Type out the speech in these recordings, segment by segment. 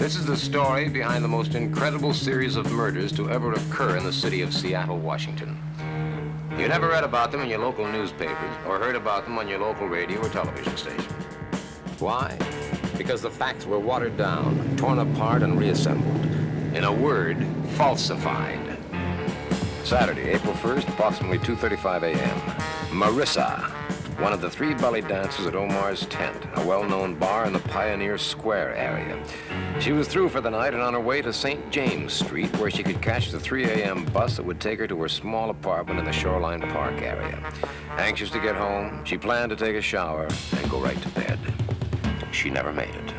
This is the story behind the most incredible series of murders to ever occur in the city of Seattle, Washington. You never read about them in your local newspapers or heard about them on your local radio or television station. Why? Because the facts were watered down, torn apart, and reassembled. In a word, falsified. Saturday, April 1st, approximately 2:35 a.m. Marissa, one of the three belly dancers at Omar's Tent, a well-known bar in the Pioneer Square area. She was through for the night and on her way to St. James Street, where she could catch the 3 a.m. bus that would take her to her small apartment in the Shoreline Park area. Anxious to get home, she planned to take a shower and go right to bed. She never made it.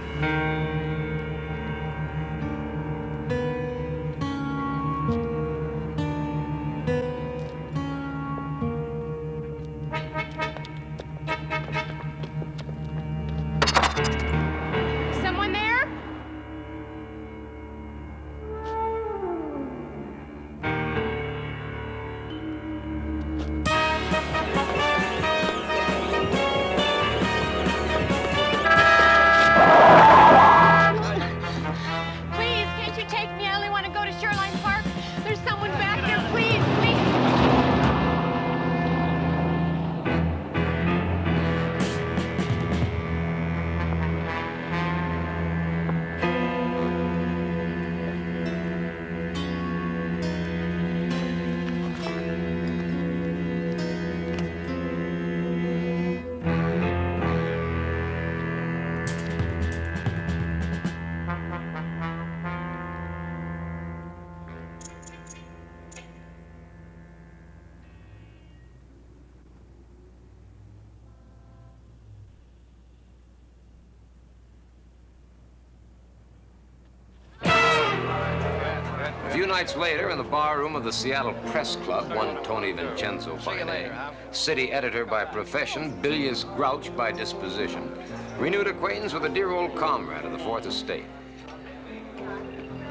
A few nights later, in the bar room of the Seattle Press Club, one Tony Vincenzo by name, city editor by profession, bilious grouch by disposition, renewed acquaintance with a dear old comrade of the Fourth Estate.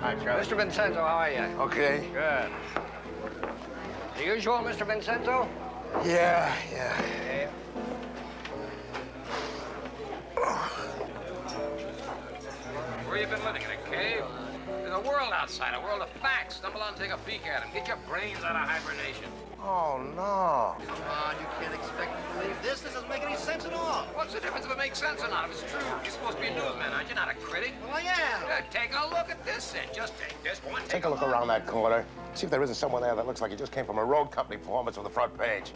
Hi, Charlie. Mr. Vincenzo, how are you? Okay. Good. The usual, Mr. Vincenzo? Yeah. Where you been living? In a cave? There's a world outside, a world of facts. Stumble on and take a peek at them. Get your brains out of hibernation. Oh, no. Come on, you can't expect me to believe this. This doesn't make any sense at all. What's the difference if it makes sense or not? If it's true, you're supposed to be a newsman, aren't you? Not a critic. Well, I am. Take a look at this then. Just take this one. Take a look around that corner. See if there isn't someone there that looks like he just came from a road company performance on the front page.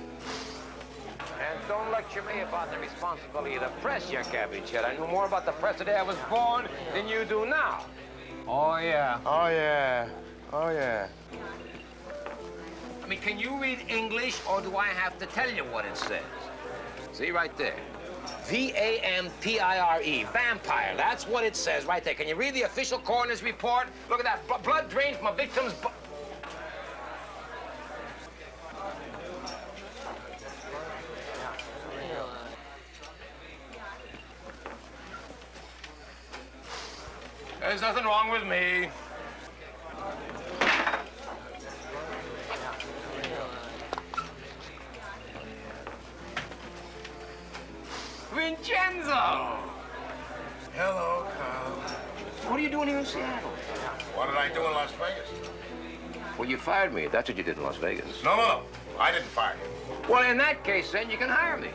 And don't lecture me about the responsibility of the press, you cabbage head. I knew more about the press the day I was born than you do now. Oh, yeah. Oh, yeah. Oh, yeah. I mean, can you read English, or do I have to tell you what it says? See, right there. V-A-M-P-I-R-E, vampire. That's what it says right there. Can you read the official coroner's report? Look at that, blood drained from a victim's... There's nothing wrong with me. Vincenzo! Hello, Carl. What are you doing here in Seattle? What did I do in Las Vegas? Well, you fired me. That's what you did in Las Vegas. No. I didn't fire you. Well, in that case, then, you can hire me.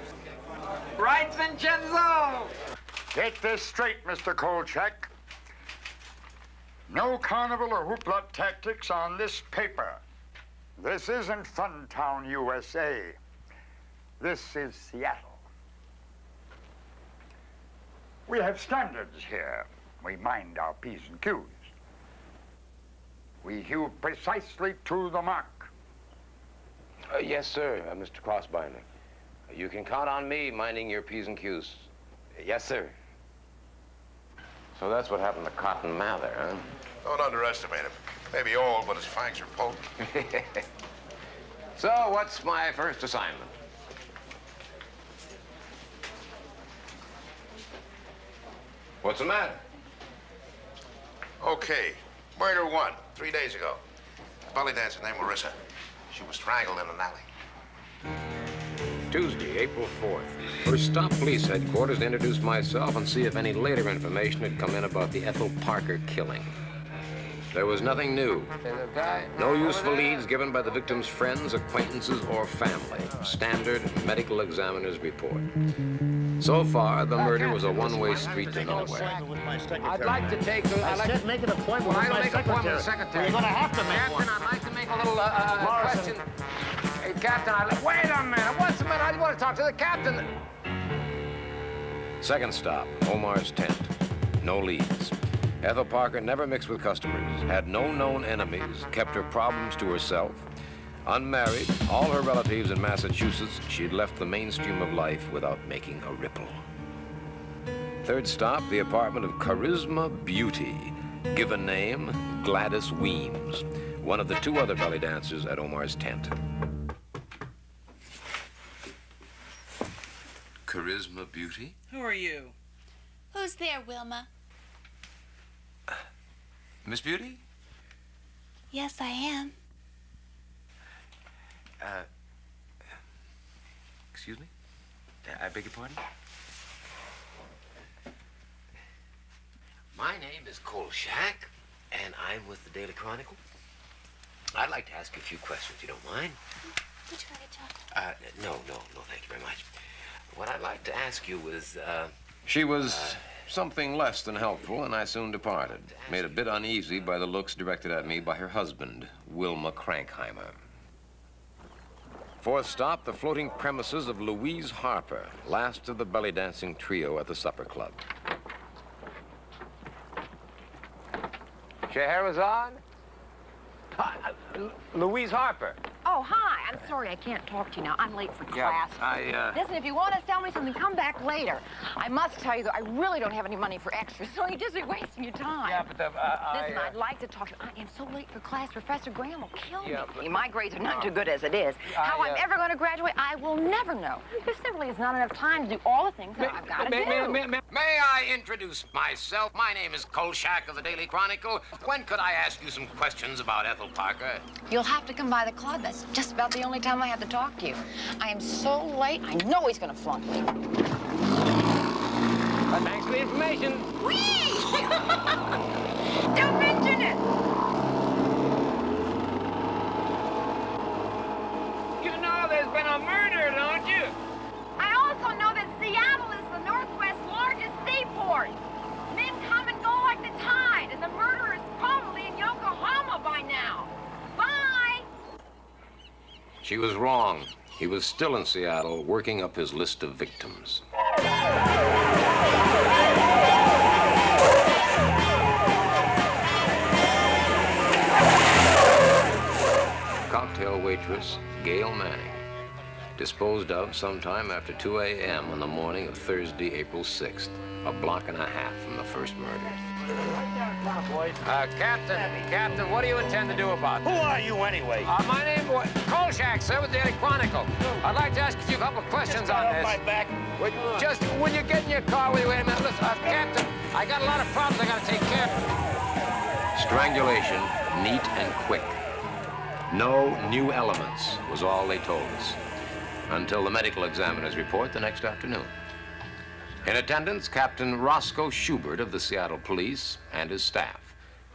Right, Vincenzo? Get this straight, Mr. Kolchak. No carnival or hoopla tactics on this paper. This isn't Funtown, USA. This is Seattle. We have standards here. We mind our P's and Q's. We hew precisely to the mark. Yes, sir, Mr. Crossbinder. You can count on me minding your P's and Q's. Yes, sir. So that's what happened to Cotton Mather, huh? Don't underestimate him. Maybe old, but his fangs are potent. So, what's my first assignment? What's the matter? Okay. Murder 1, 3 days ago. A belly dancer named Marissa. She was strangled in an alley. Tuesday, April 4th. First stop police headquarters to introduce myself and see if any later information had come in about the Ethel Parker killing. There was nothing new. No useful leads given by the victim's friends, acquaintances, or family. Standard medical examiner's report. So far, the murder was a one-way street to nowhere. I'd like to take... make an appointment with my secretary. You're going to have to make one. Captain, I'd like to make a little question. Hey, Captain, wait a minute. What's the matter? I want to talk to the captain. Second stop, Omar's tent. No leads. Ethel Parker never mixed with customers, had no known enemies, kept her problems to herself. Unmarried, all her relatives in Massachusetts, she'd left the mainstream of life without making a ripple. Third stop, the apartment of Charisma Beauty, given name Gladys Weems, one of the two other belly dancers at Omar's tent. Charisma Beauty? Who are you? Who's there, Wilma? Miss Beauty? Yes, I am. Excuse me? I beg your pardon? My name is Kolchak, and I'm with the Daily Chronicle. I'd like to ask you a few questions, if you don't mind. Would you like a chocolate? No, thank you very much. What I'd like to ask you is, She was something less than helpful, and I soon departed. Made a bit uneasy by the looks directed at me by her husband, Wilma Crankheimer. Fourth stop, the floating premises of Louise Harper, last of the belly dancing trio at the supper club. Scheherazade? Louise Harper. Oh, hi. I'm sorry I can't talk to you now. I'm late for class. Listen, if you want to sell me something, come back later. I must tell you, though, I really don't have any money for extras, so you'd just be wasting your time. Yeah, but Listen, I'd like to talk to you. I am so late for class. Professor Graham will kill me. My grades are not too good as it is. How I'm ever going to graduate, I will never know. There simply is not enough time to do all the things that I've got to do. May I introduce myself? My name is Kolchak of the Daily Chronicle. When could I ask you some questions about Ethel Parker? You'll have to come by the club. That's just about the only time I have to talk to you. I am so late, I know he's going to flunk me. Thanks for the information. Whee! Don't mention it! You know there's been a murder, don't you? I also know that Seattle is the Northwest's largest seaport. Men come and go like the tide, and the murderer is probably in Yokohama by now. Bye! She was wrong. He was still in Seattle, working up his list of victims. Cocktail waitress, Gail Manning. Disposed of sometime after 2 a.m. on the morning of Thursday, April 6th, a block and a half from the first murder. Captain, what do you intend to do about Who are you anyway? My name is Kolchak, sir, with the Daily Chronicle. I'd like to ask you a couple of questions on this. My back. Just when you get in your car, wait a minute. Listen, Captain, I got a lot of problems I got to take care of. Strangulation, neat and quick. No new elements was all they told us, until the medical examiner's report the next afternoon. In attendance, Captain Roscoe Schubert of the Seattle Police and his staff.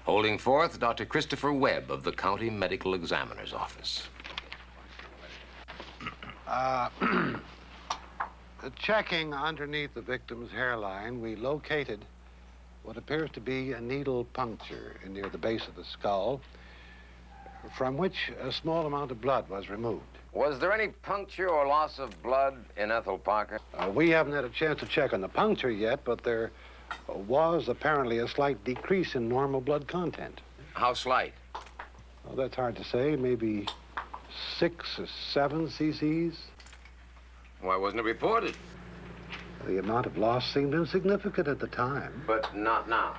Holding forth, Dr. Christopher Webb of the County Medical Examiner's Office. Checking underneath the victim's hairline, we located what appears to be a needle puncture near the base of the skull, from which a small amount of blood was removed. Was there any puncture or loss of blood in Ethel Parker? We haven't had a chance to check on the puncture yet, but there was apparently a slight decrease in normal blood content. How slight? Well, that's hard to say. Maybe 6 or 7 cc's. Why wasn't it reported? The amount of loss seemed insignificant at the time. But not now.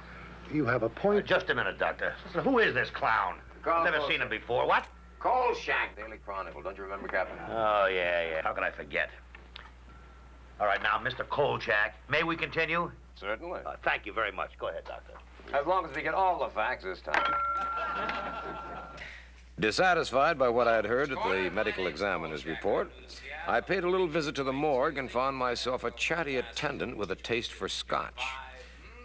You have a point. Just a minute, Doctor. Who is this clown? Never seen him before. What? Kolchak, Daily Chronicle. Don't you remember, Captain? Oh, yeah. How could I forget? All right, now, Mr. Kolchak, may we continue? Certainly. Thank you very much. Go ahead, Doctor. As long as we get all the facts this time. Dissatisfied by what I had heard at the medical examiner's report, I paid a little visit to the morgue and found myself a chatty attendant with a taste for scotch.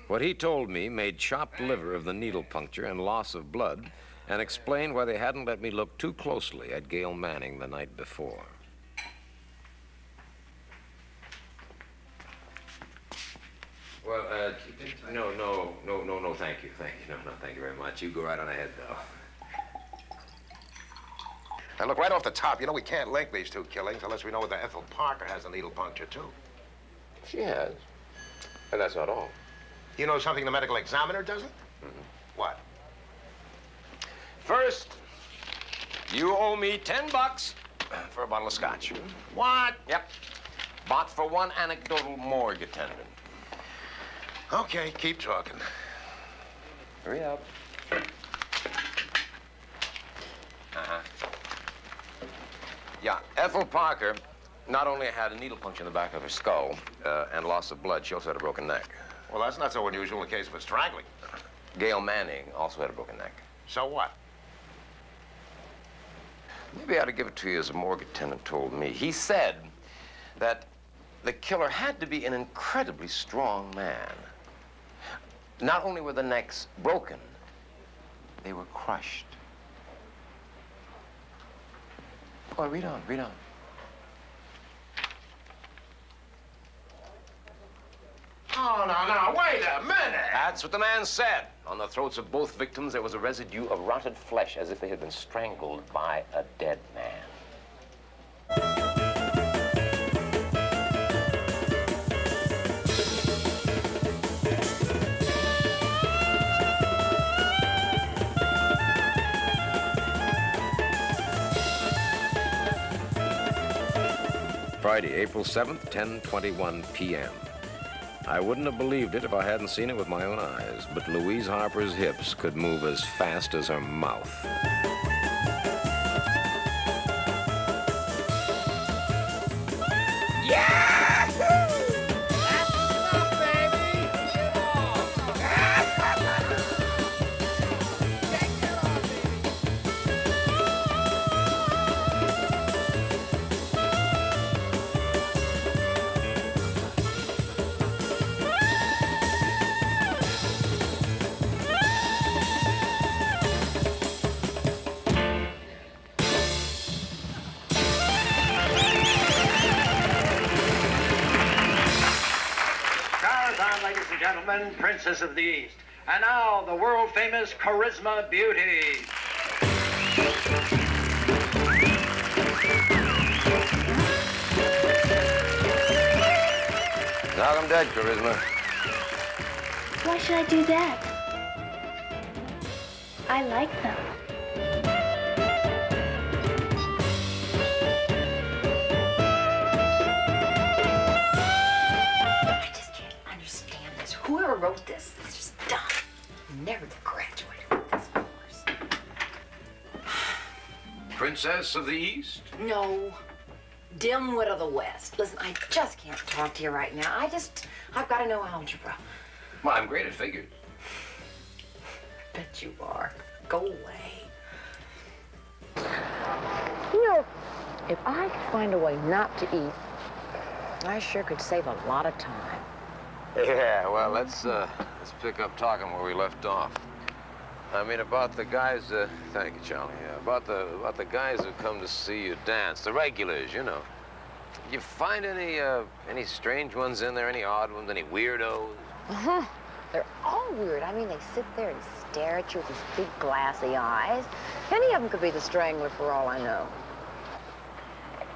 What he told me made chopped liver of the needle puncture and loss of blood, and explained why they hadn't let me look too closely at Gail Manning the night before. Well, no, thank you. No, thank you very much. You go right on ahead, though. And look, right off the top, you know we can't link these two killings unless we know whether Ethel Parker has a needle puncture, too. She has. And that's not all. You know something the medical examiner doesn't? Mm-hmm. What? First, you owe me $10 for a bottle of scotch. What? Yep. Bought for one anecdotal morgue attendant. Okay, keep talking. Hurry up. Yeah, Ethel Parker not only had a needle puncture in the back of her skull and loss of blood, she also had a broken neck. Well, that's not so unusual in the case of a strangling. Gail Manning also had a broken neck. So what? Maybe I ought to give it to you as a morgue attendant told me. He said that the killer had to be an incredibly strong man. Not only were the necks broken, they were crushed. Boy, read on. Oh, now, wait a minute! That's what the man said. On the throats of both victims, there was a residue of rotted flesh, as if they had been strangled by a dead man. Friday, April 7th, 10:21 p.m. I wouldn't have believed it if I hadn't seen it with my own eyes, but Louise Harper's hips could move as fast as her mouth. Princess of the East. And now, the world-famous Charisma Beauty. Knock 'em dead, Charisma. Why should I do that? I like them. Whoever wrote this is just dumb. Never to graduate with this course. Princess of the East? No. Dimwit of the West. Listen, I just can't talk to you right now. I've got to know algebra. Well, I'm great at figures. Bet you are. Go away. You know, if I could find a way not to eat, I sure could save a lot of time. Yeah, well, let's pick up talking where we left off. I mean, about the guys, thank you, Charlie, yeah, about the guys who come to see you dance, the regulars, you know. You find any strange ones in there, any odd ones, any weirdos? Uh-huh. They're all weird. I mean, they sit there and stare at you with these big glassy eyes. Any of them could be the Strangler for all I know.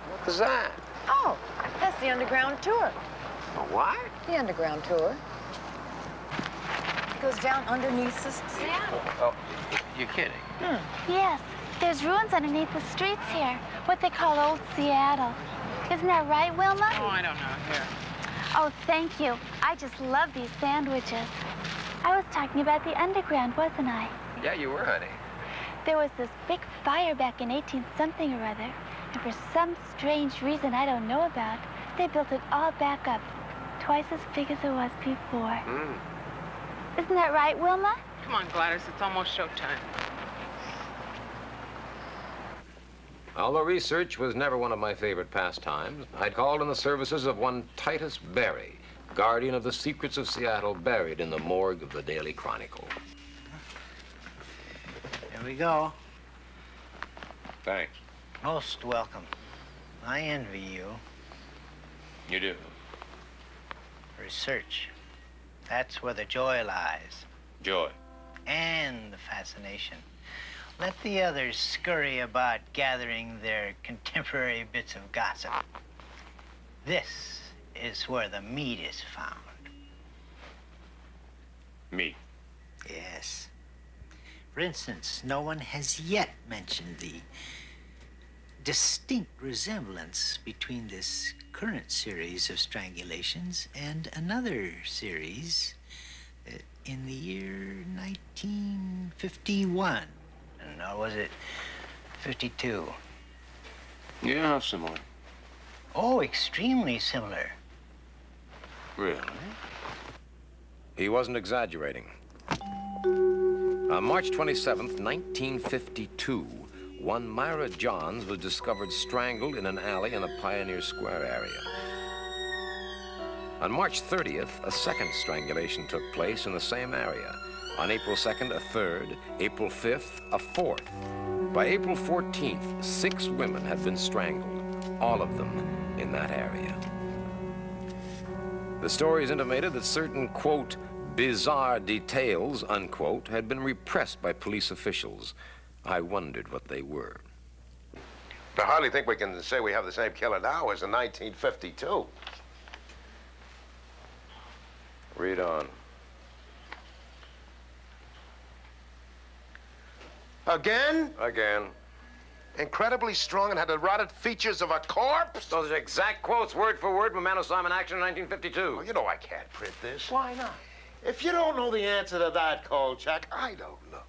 What was that? Oh, that's the Underground Tour. What? The Underground Tour. It goes down underneath Seattle. Oh, you're kidding. Yes, there's ruins underneath the streets here, what they call Old Seattle. Isn't that right, Wilma? Oh, I don't know. Here. Oh, thank you. I just love these sandwiches. I was talking about the Underground, wasn't I? Yeah, you were, honey. There was this big fire back in 18-something or other, and for some strange reason I don't know about, they built it all back up, twice as big as it was before. Isn't that right, Wilma? Come on, Gladys. It's almost showtime. Although research was never one of my favorite pastimes, I'd called in the services of one Titus Berry, guardian of the secrets of Seattle buried in the morgue of the Daily Chronicle. Here we go. Thanks. Most welcome. I envy you. You do? Research. That's where the joy lies. Joy. And the fascination. Let the others scurry about gathering their contemporary bits of gossip. This is where the meat is found. Meat? Yes. For instance, no one has yet mentioned the distinct resemblance between this current series of strangulations and another series in the year 1951. Or was it 52? Yeah, how similar? Oh, extremely similar. Really? He wasn't exaggerating. On March 27th, 1952, one Myra Johns was discovered strangled in an alley in the Pioneer Square area. On March 30th, a second strangulation took place in the same area. On April 2nd, a third. April 5th, a fourth. By April 14th, 6 women had been strangled, all of them in that area. The stories intimated that certain, quote, bizarre details, unquote, had been repressed by police officials. I wondered what they were. I hardly think we can say we have the same killer now as in 1952. Read on. Again? Again. Incredibly strong and had the rotted features of a corpse? Those are exact quotes, word for word, from a man who saw him in action in 1952. Oh, you know I can't print this. Why not? If you don't know the answer to that, Kolchak, I don't know.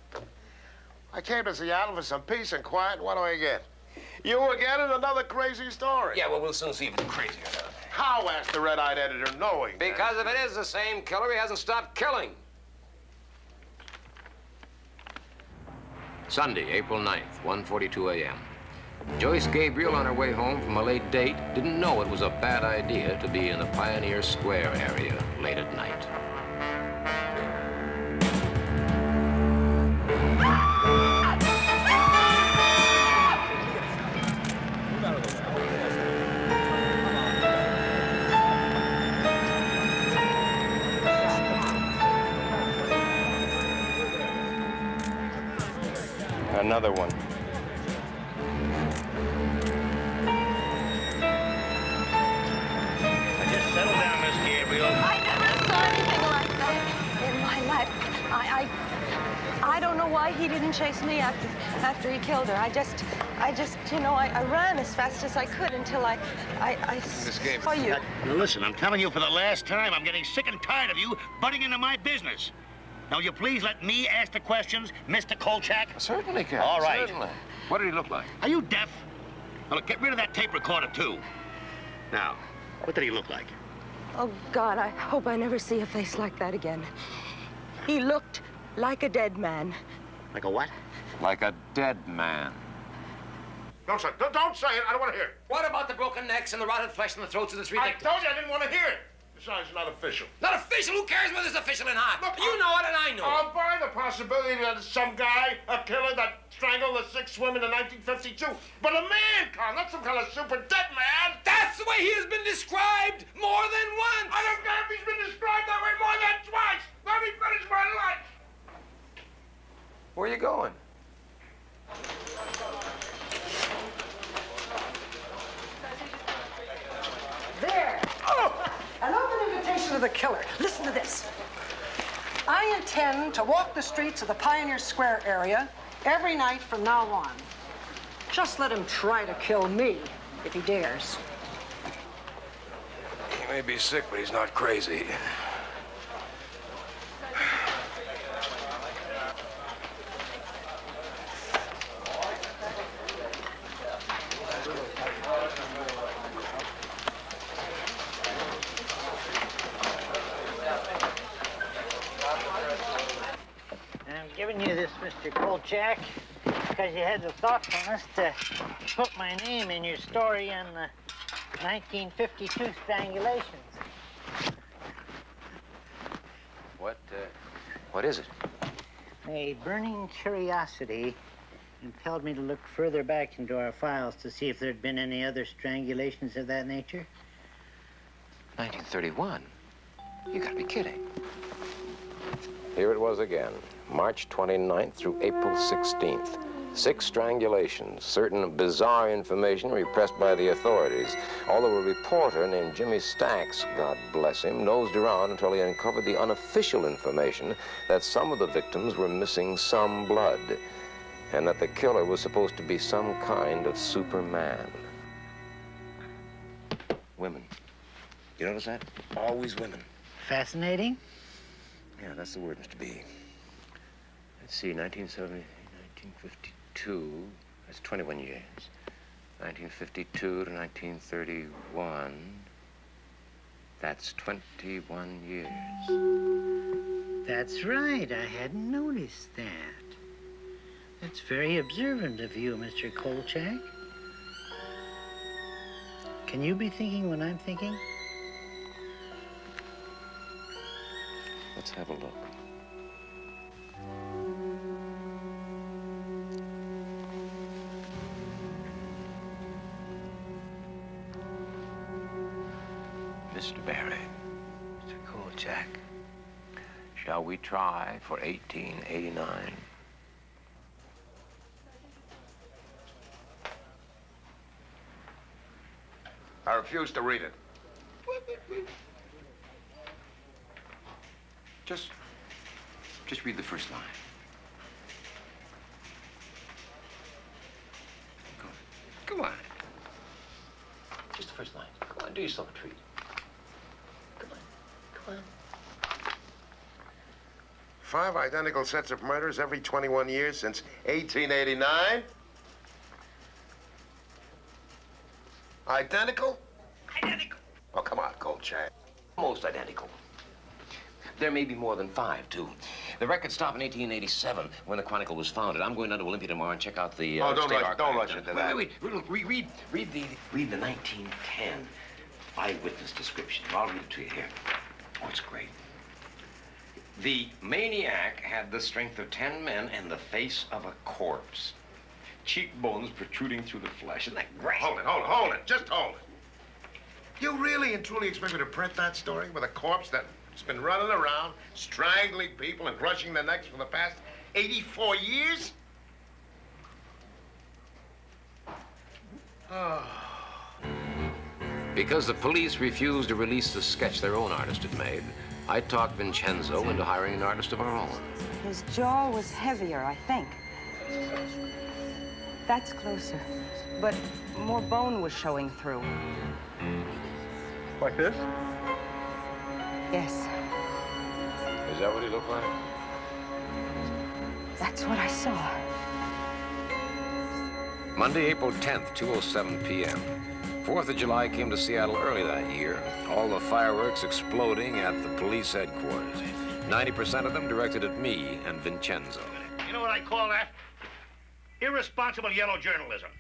I came to Seattle for some peace and quiet. What do I get? You again and another crazy story. Yeah, well, we'll soon see if it's crazy or not. How, asked the red-eyed editor, knowing that? Because if it is the same killer, he hasn't stopped killing. Sunday, April 9th, 1:42 a.m. Joyce Gabriel, on her way home from a late date, didn't know it was a bad idea to be in the Pioneer Square area late at night. Another one. Now just settle down, Miss Gabriel. I never saw anything like that in my life. I don't know why he didn't chase me after he killed her. I just, you know, I ran as fast as I could until I saw you. Now listen, I'm telling you for the last time, I'm getting sick and tired of you butting into my business. Now, will you please let me ask the questions, Mr. Kolchak? Certainly, Captain. All right. Certainly. What did he look like? Are you deaf? Now, look, get rid of that tape recorder, too. Now, what did he look like? Oh, God, I hope I never see a face like that again. He looked like a dead man. Like a what? Like a dead man. Don't say it. Don't say it. I don't want to hear it. What about the broken necks and the rotted flesh and the throats of the 3 I victims? told you I didn't want to hear it. Besides, it's not official. Not official? Who cares whether it's official or not? Look, you know it and I know it. I'll buy the possibility that it's some guy, a killer that strangled the 6 women in 1952. But a man, Carl, not some kind of super dead man. That's the way he has been described more than once. I don't care if he's been described that way more than twice. Let me finish my life. Where are you going? There. Oh! An open invitation to the killer. Listen to this. I intend to walk the streets of the Pioneer Square area every night from now on. Just let him try to kill me if he dares. He may be sick, but he's not crazy. I'm giving you this, Mr. Kolchak. because you had the thoughtfulness to put my name in your story on the 1952 strangulations. What is it? A burning curiosity impelled me to look further back into our files to see if there'd been any other strangulations of that nature. 1931? You gotta be kidding. Here it was again, March 29th through April 16th. 6 strangulations, certain bizarre information repressed by the authorities. Although a reporter named Jimmy Stacks, God bless him, nosed around until he uncovered the unofficial information that some of the victims were missing some blood, and that the killer was supposed to be some kind of Superman. Women. You notice that? Always women. Fascinating? Yeah, that's the word, Mr. B. Let's see, 1970, 1952, that's 21 years. 1952 to 1931, that's 21 years. That's right, I hadn't noticed that. That's very observant of you, Mr. Kolchak. Can you be thinking what I'm thinking? Let's have a look. Mr. Barry. Mr. Kolchak. Shall we try for 1889? I refuse to read it. Just read the first line. Come on. Just the first line. Come on, do yourself a treat. Come on. 5 identical sets of murders every 21 years since 1889? Identical? Identical. Oh, come on, Kolchak. Almost identical. There may be more than 5, too. The records stop in 1887, when the Chronicle was founded. I'm going down to Olympia tomorrow and check out the don't State rush into that. Wait. Look, read the 1910 eyewitness description. I'll read it to you here. Oh, it's great. The maniac had the strength of 10 men and the face of a corpse. Cheekbones protruding through the flesh. Isn't that great? Hold it. Just hold it. You really and truly expect me to print that story with a corpse that's been running around, strangling people and crushing their necks for the past 84 years? Because the police refused to release the sketch their own artist had made, I talked Vincenzo into hiring an artist of our own. His jaw was heavier, I think. That's closer, but more bone was showing through. Like this? Yes. Is that what he looked like? That's what I saw. Monday, April 10th, 2:07 p.m. 4th of July came to Seattle early that year. All the fireworks exploding at the police headquarters. 90% of them directed at me and Vincenzo. You know what I call that? Irresponsible yellow journalism.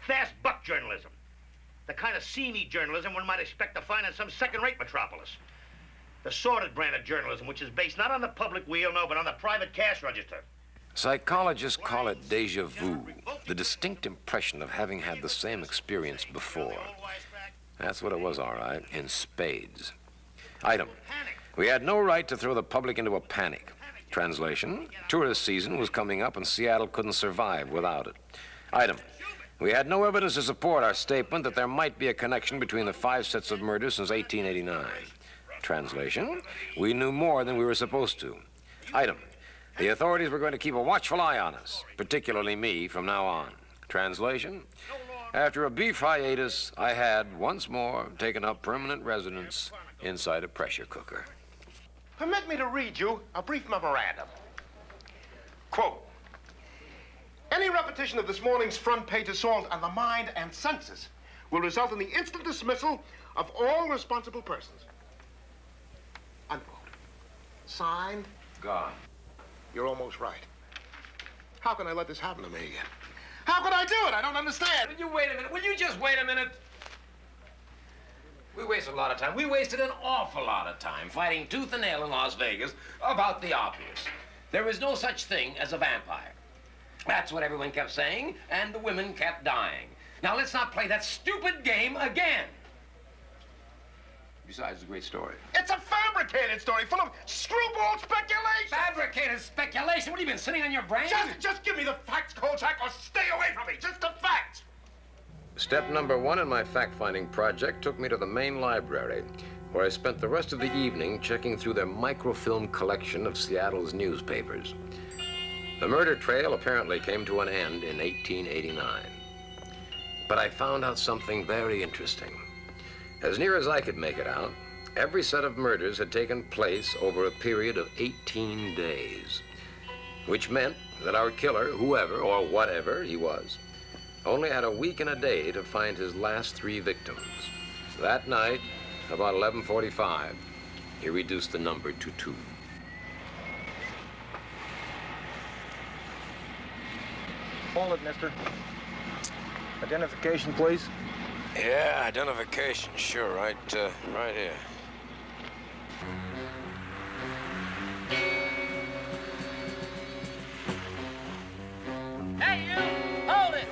Fast buck journalism. The kind of seamy journalism one might expect to find in some second-rate metropolis. The sordid brand of journalism, which is based not on the public wheel, no, but on the private cash register. Psychologists call it déjà vu, the distinct impression of having had the same experience before. That's what it was, all right, in spades. Item, we had no right to throw the public into a panic. Translation, tourist season was coming up and Seattle couldn't survive without it. Item, we had no evidence to support our statement that there might be a connection between the 5 sets of murders since 1889. Translation, we knew more than we were supposed to. Item, the authorities were going to keep a watchful eye on us, particularly me, from now on. Translation, after a brief hiatus, I had once more taken up permanent residence inside a pressure cooker. Permit me to read you a brief memorandum. Quote, any repetition of this morning's front-page assault on the mind and senses will result in the instant dismissal of all responsible persons. Unquote. Signed, God. You're almost right. How can I let this happen to me? How could I do it? I don't understand. Will you wait a minute? Will you just wait a minute? We wasted a lot of time. We wasted an awful lot of time fighting tooth and nail in Las Vegas about the obvious. There is no such thing as a vampire. That's what everyone kept saying, and the women kept dying. Now, let's not play that stupid game again. Besides, it's a great story. It's a fabricated story full of screwball speculation. Fabricated speculation? What, have you been sitting on your brain? Just give me the facts, Kolchak, or stay away from me. Just the facts. Step number 1 in my fact-finding project took me to the main library, where I spent the rest of the evening checking through their microfilm collection of Seattle's newspapers. The murder trail apparently came to an end in 1889. But I found out something very interesting. As near as I could make it out, every set of murders had taken place over a period of 18 days, which meant that our killer, whoever or whatever he was, only had a week and a day to find his last 3 victims. That night, about 11:45, he reduced the number to 2. Hold it, mister. Identification, please. Yeah, identification, sure, right here. Hey, you! Hold it!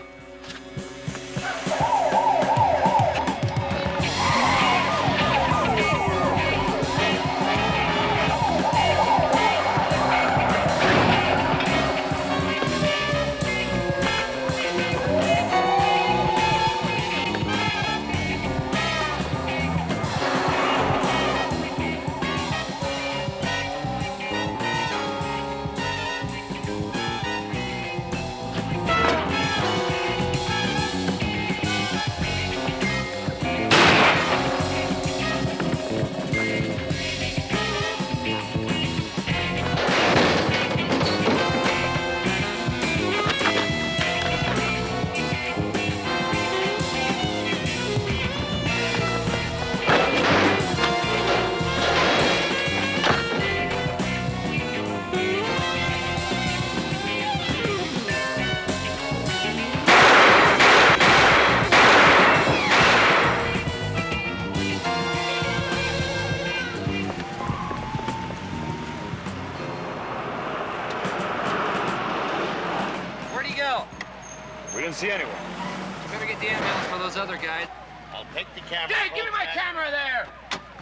See anyone. You better get the ambulance for those other guys. I'll take the camera. Hey, give me my camera there!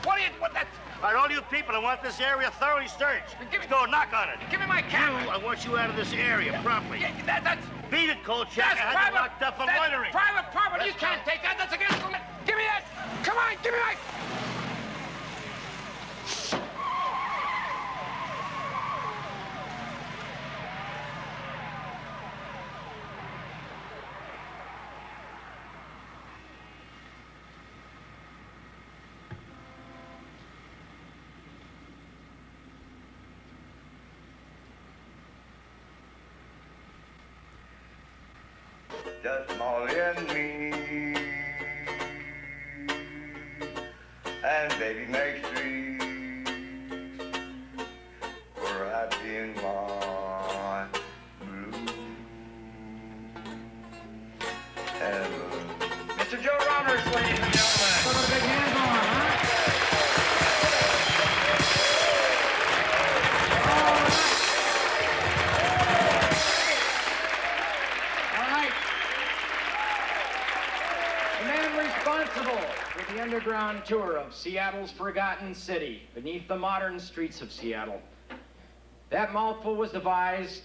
What that? All right, all you people, I want this area thoroughly searched. Let's go, knock on it. Give me my camera. I want you out of this area, promptly. Yeah, that's... Beat it, Kolchak. That's I had you locked up for loitering. Private property. You can't take that. That's against the... Give me that. Come on, give me my... Just Molly and me, and baby makes 3. We're happy in my blue heaven. Mr. Joe Roberts, ladies and gentlemen. Put a big hand on, huh? For the underground tour of Seattle's forgotten city beneath the modern streets of Seattle. That mouthful was devised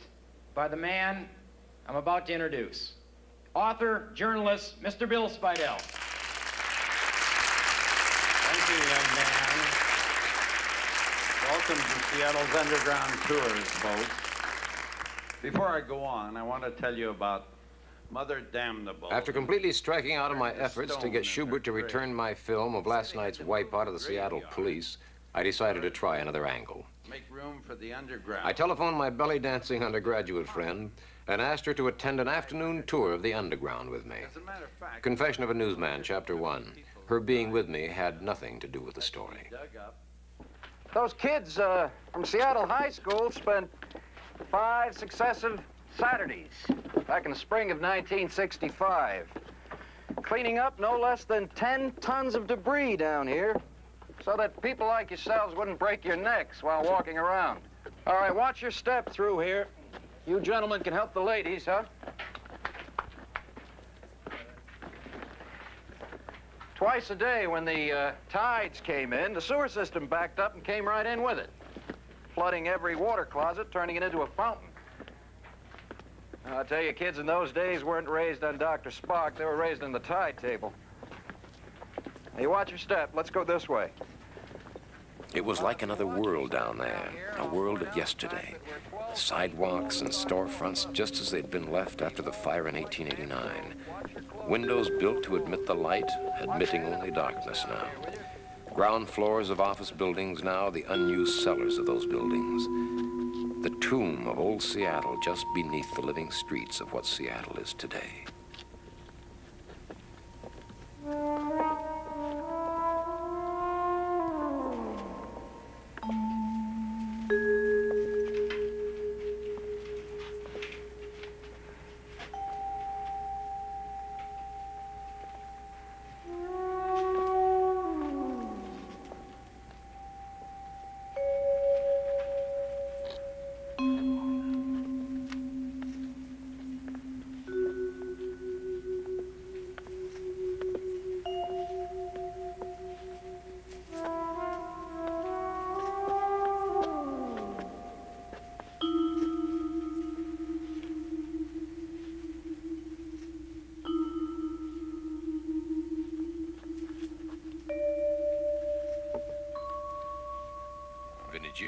by the man I'm about to introduce. Author, journalist, Mr. Bill Spidell. Thank you, young man. Welcome to Seattle's underground tours, folks. Before I go on, I want to tell you about Mother Damnable. After completely striking out of my efforts to get Schubert to return my film of last night's wipeout of the Seattle police, I decided to try another angle. Make room for the underground. I telephoned my belly dancing undergraduate friend and asked her to attend an afternoon tour of the underground with me. As a matter of fact, Confession of a Newsman, Chapter 1. Her being with me had nothing to do with the story. Those kids from Seattle High School spent 5 successive Saturdays, back in the spring of 1965. Cleaning up no less than 10 tons of debris down here so that people like yourselves wouldn't break your necks while walking around. All right, watch your step through here. You gentlemen can help the ladies, huh? Twice a day when the tides came in, the sewer system backed up and came right in with it, flooding every water closet, turning it into a fountain. I'll tell you, kids in those days weren't raised on Dr. Spock. They were raised on the tide table. Now, you watch your step. Let's go this way. It was like another world down there, a world of yesterday. Sidewalks and storefronts just as they'd been left after the fire in 1889. Windows built to admit the light, admitting only darkness now. Ground floors of office buildings now, the unused cellars of those buildings. The tomb of old Seattle just beneath the living streets of what Seattle is today. Vintage.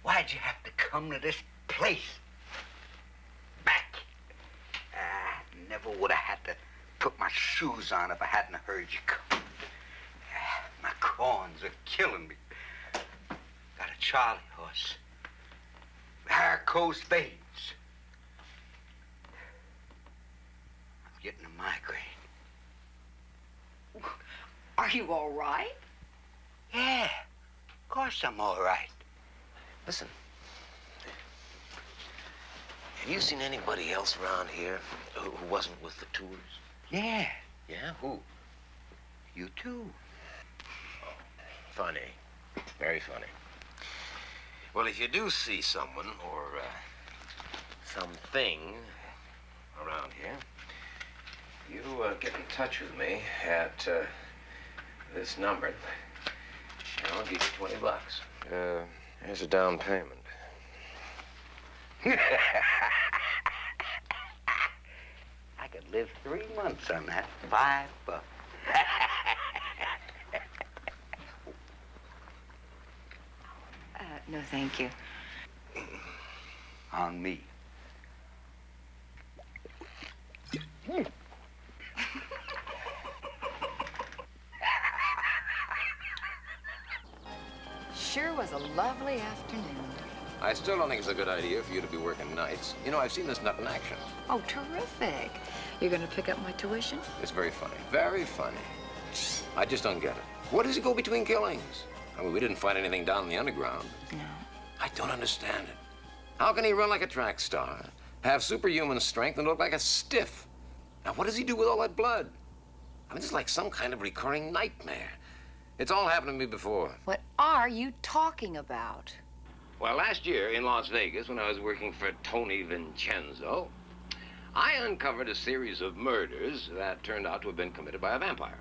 Why'd you have to come to this place? Back. Never would have had to put my shoes on if I hadn't heard you come. My corns are killing me. Got a Charlie horse. Varicose veins. I'm getting a migraine. Are you all right? Yeah, of course I'm all right. Listen, have you seen anybody else around here who wasn't with the tours? Yeah. Yeah? Who? You too. Oh, funny. Very funny. Well, if you do see someone or something around here, you get in touch with me at this number. And I'll give you $20. Here's a down payment. I could live 3 months on that. $5. No, thank you. On me. Sure was a lovely afternoon. I still don't think it's a good idea for you to be working nights. You know, I've seen this nut in action. Oh, terrific. You're going to pick up my tuition? It's very funny. Very funny. I just don't get it. What does he go between killings? I mean, we didn't find anything down in the underground. No. I don't understand it. How can he run like a track star, have superhuman strength, and look like a stiff? Now, what does he do with all that blood? I mean, it's like some kind of recurring nightmare. It's all happened to me before. What are you talking about? Well, last year in Las Vegas, when I was working for Tony Vincenzo, I uncovered a series of murders that turned out to have been committed by a vampire.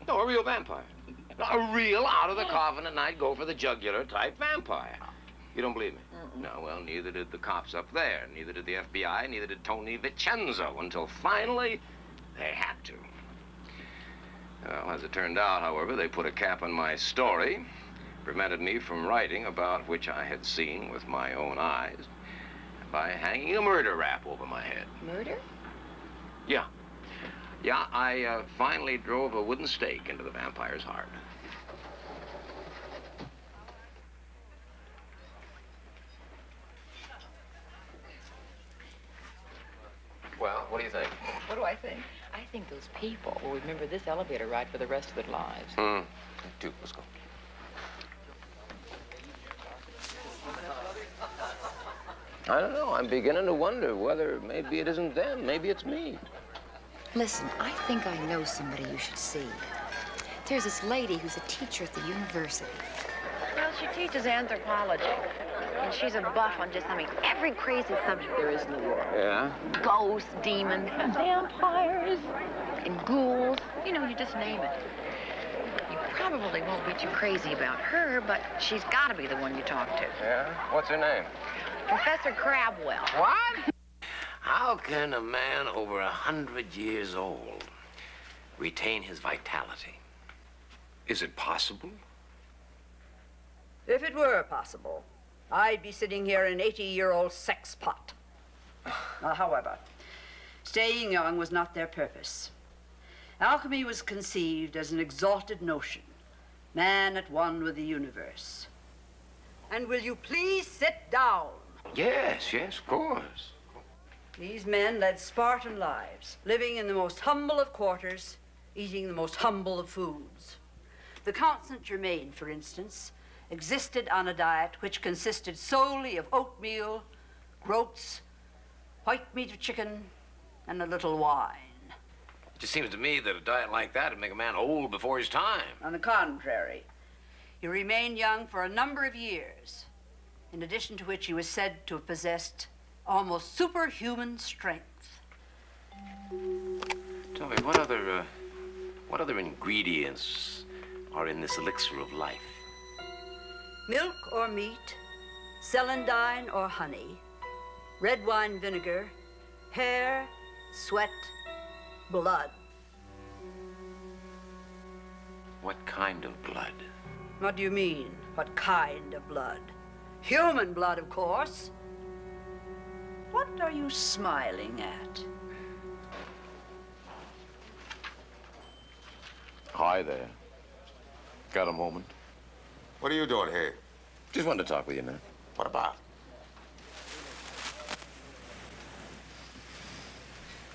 No, a real vampire. A real out-of-the-coffin-at-night go-for-the-jugular type vampire. You don't believe me? No, well, neither did the cops up there, neither did the FBI, neither did Tony Vincenzo, until finally they had to. Well, as it turned out, however, they put a cap on my story, prevented me from writing about which I had seen with my own eyes by hanging a murder rap over my head. Murder? Yeah. Yeah, I finally drove a wooden stake into the vampire's heart. Well, what do you think? What do I think? I think those people will remember this elevator ride for the rest of their lives. Me too. Let's go. I don't know. I'm beginning to wonder whether maybe it isn't them. Maybe it's me. Listen, I think I know somebody you should see. There's this lady who's a teacher at the university. Well, she teaches anthropology. And she's a buff on just, every crazy subject there is in the world. Yeah? Ghosts, demons, vampires, and ghouls. You know, you just name it. You probably won't be too crazy about her, but she's got to be the one you talk to. Yeah? What's her name? Professor Crabwell. What? How can a man over 100 years old retain his vitality? Is it possible? If it were possible, I'd be sitting here an 80-year-old sex pot. However, staying young was not their purpose. Alchemy was conceived as an exalted notion, man at one with the universe. And will you please sit down? Yes, of course. These men led Spartan lives, living in the most humble of quarters, eating the most humble of foods. The Count St. Germain, for instance, existed on a diet which consisted solely of oatmeal, groats, white meat of chicken, and a little wine. It just seems to me that a diet like that would make a man old before his time. On the contrary, he remained young for a number of years, in addition to which he was said to have possessed almost superhuman strength. Tell me, what other ingredients are in this elixir of life? Milk or meat, celandine or honey, red wine vinegar, hair, sweat, blood. What kind of blood? What do you mean, what kind of blood? Human blood, of course. What are you smiling at? Hi there. Got a moment? What are you doing here? Just wanted to talk with you a minute. What about?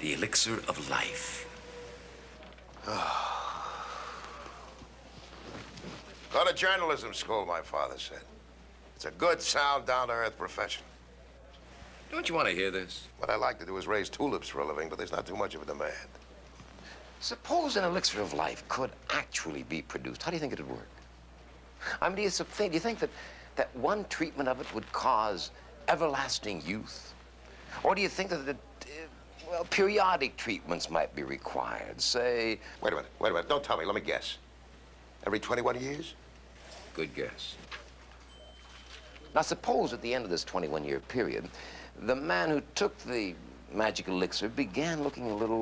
The elixir of life. Go to journalism school, my father said. It's a good, sound, down-to-earth profession. Don't you want to hear this? What I like to do is raise tulips for a living, but there's not too much of a demand. Suppose an elixir of life could actually be produced. How do you think it'd work? I mean, do you think that one treatment of it would cause everlasting youth? Or do you think that, well, periodic treatments might be required, say... Wait a minute. Don't tell me. Let me guess. Every 21 years? Good guess. Now, suppose at the end of this 21-year period, the man who took the magic elixir began looking a little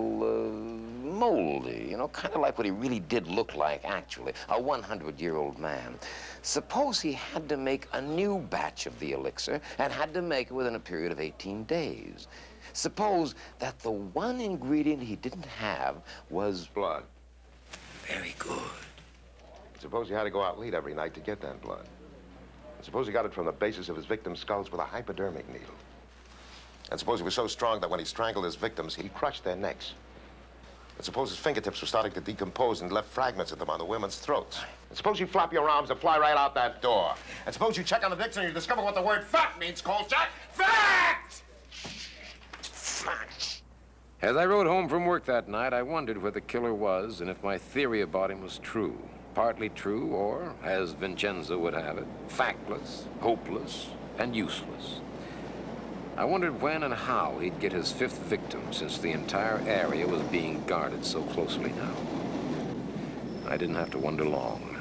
moldy, you know, kind of like what he really did look like, actually, a 100-year-old man. Suppose he had to make a new batch of the elixir and had to make it within a period of 18 days. Suppose that the one ingredient he didn't have was... blood. Very good. Suppose he had to go out late every night to get that blood. And suppose he got it from the bases of his victims' skulls with a hypodermic needle. And suppose he was so strong that when he strangled his victims, he crushed their necks. And suppose his fingertips were starting to decompose and left fragments of them on the women's throats. And suppose you flap your arms and fly right out that door. And suppose you check on the dictionary and you discover what the word fact means, Kolchak. Fact! Fact! As I rode home from work that night, I wondered where the killer was and if my theory about him was true. Partly true, or, as Vincenzo would have it, factless, hopeless, and useless. I wondered when and how he'd get his fifth victim, since the entire area was being guarded so closely now. I didn't have to wonder long.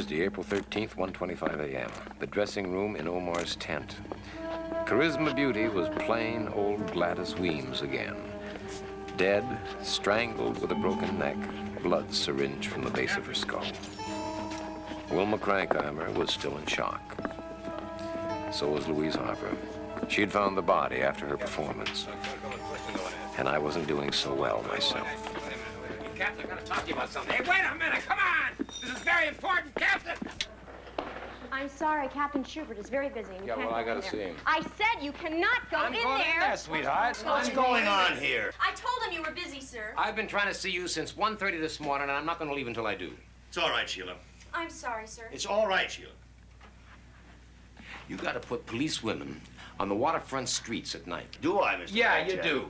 Thursday, April 13th, 1:25 a.m. The dressing room in Omar's tent. Charisma Beauty was plain old Gladys Weems again. Dead, strangled with a broken neck, blood syringed from the base of her skull. Wilma Crankheimer was still in shock. So was Louise Harper. She had found the body after her performance. And I wasn't doing so well myself. Captain, I've got to talk to you about something. Hey, wait a minute, come on! This is very important, Captain! I'm sorry, Captain Schubert is very busy. Yeah, well, I gotta see him. I said you cannot go in there. Sweetheart. What's going on here? I told him you were busy, sir. I've been trying to see you since 1:30 this morning, and I'm not going to leave until I do. It's all right, Sheila. I'm sorry, sir. It's all right, Sheila. You got to put police women on the waterfront streets at night. Do I, Mr. Yeah, Kolchak? you do.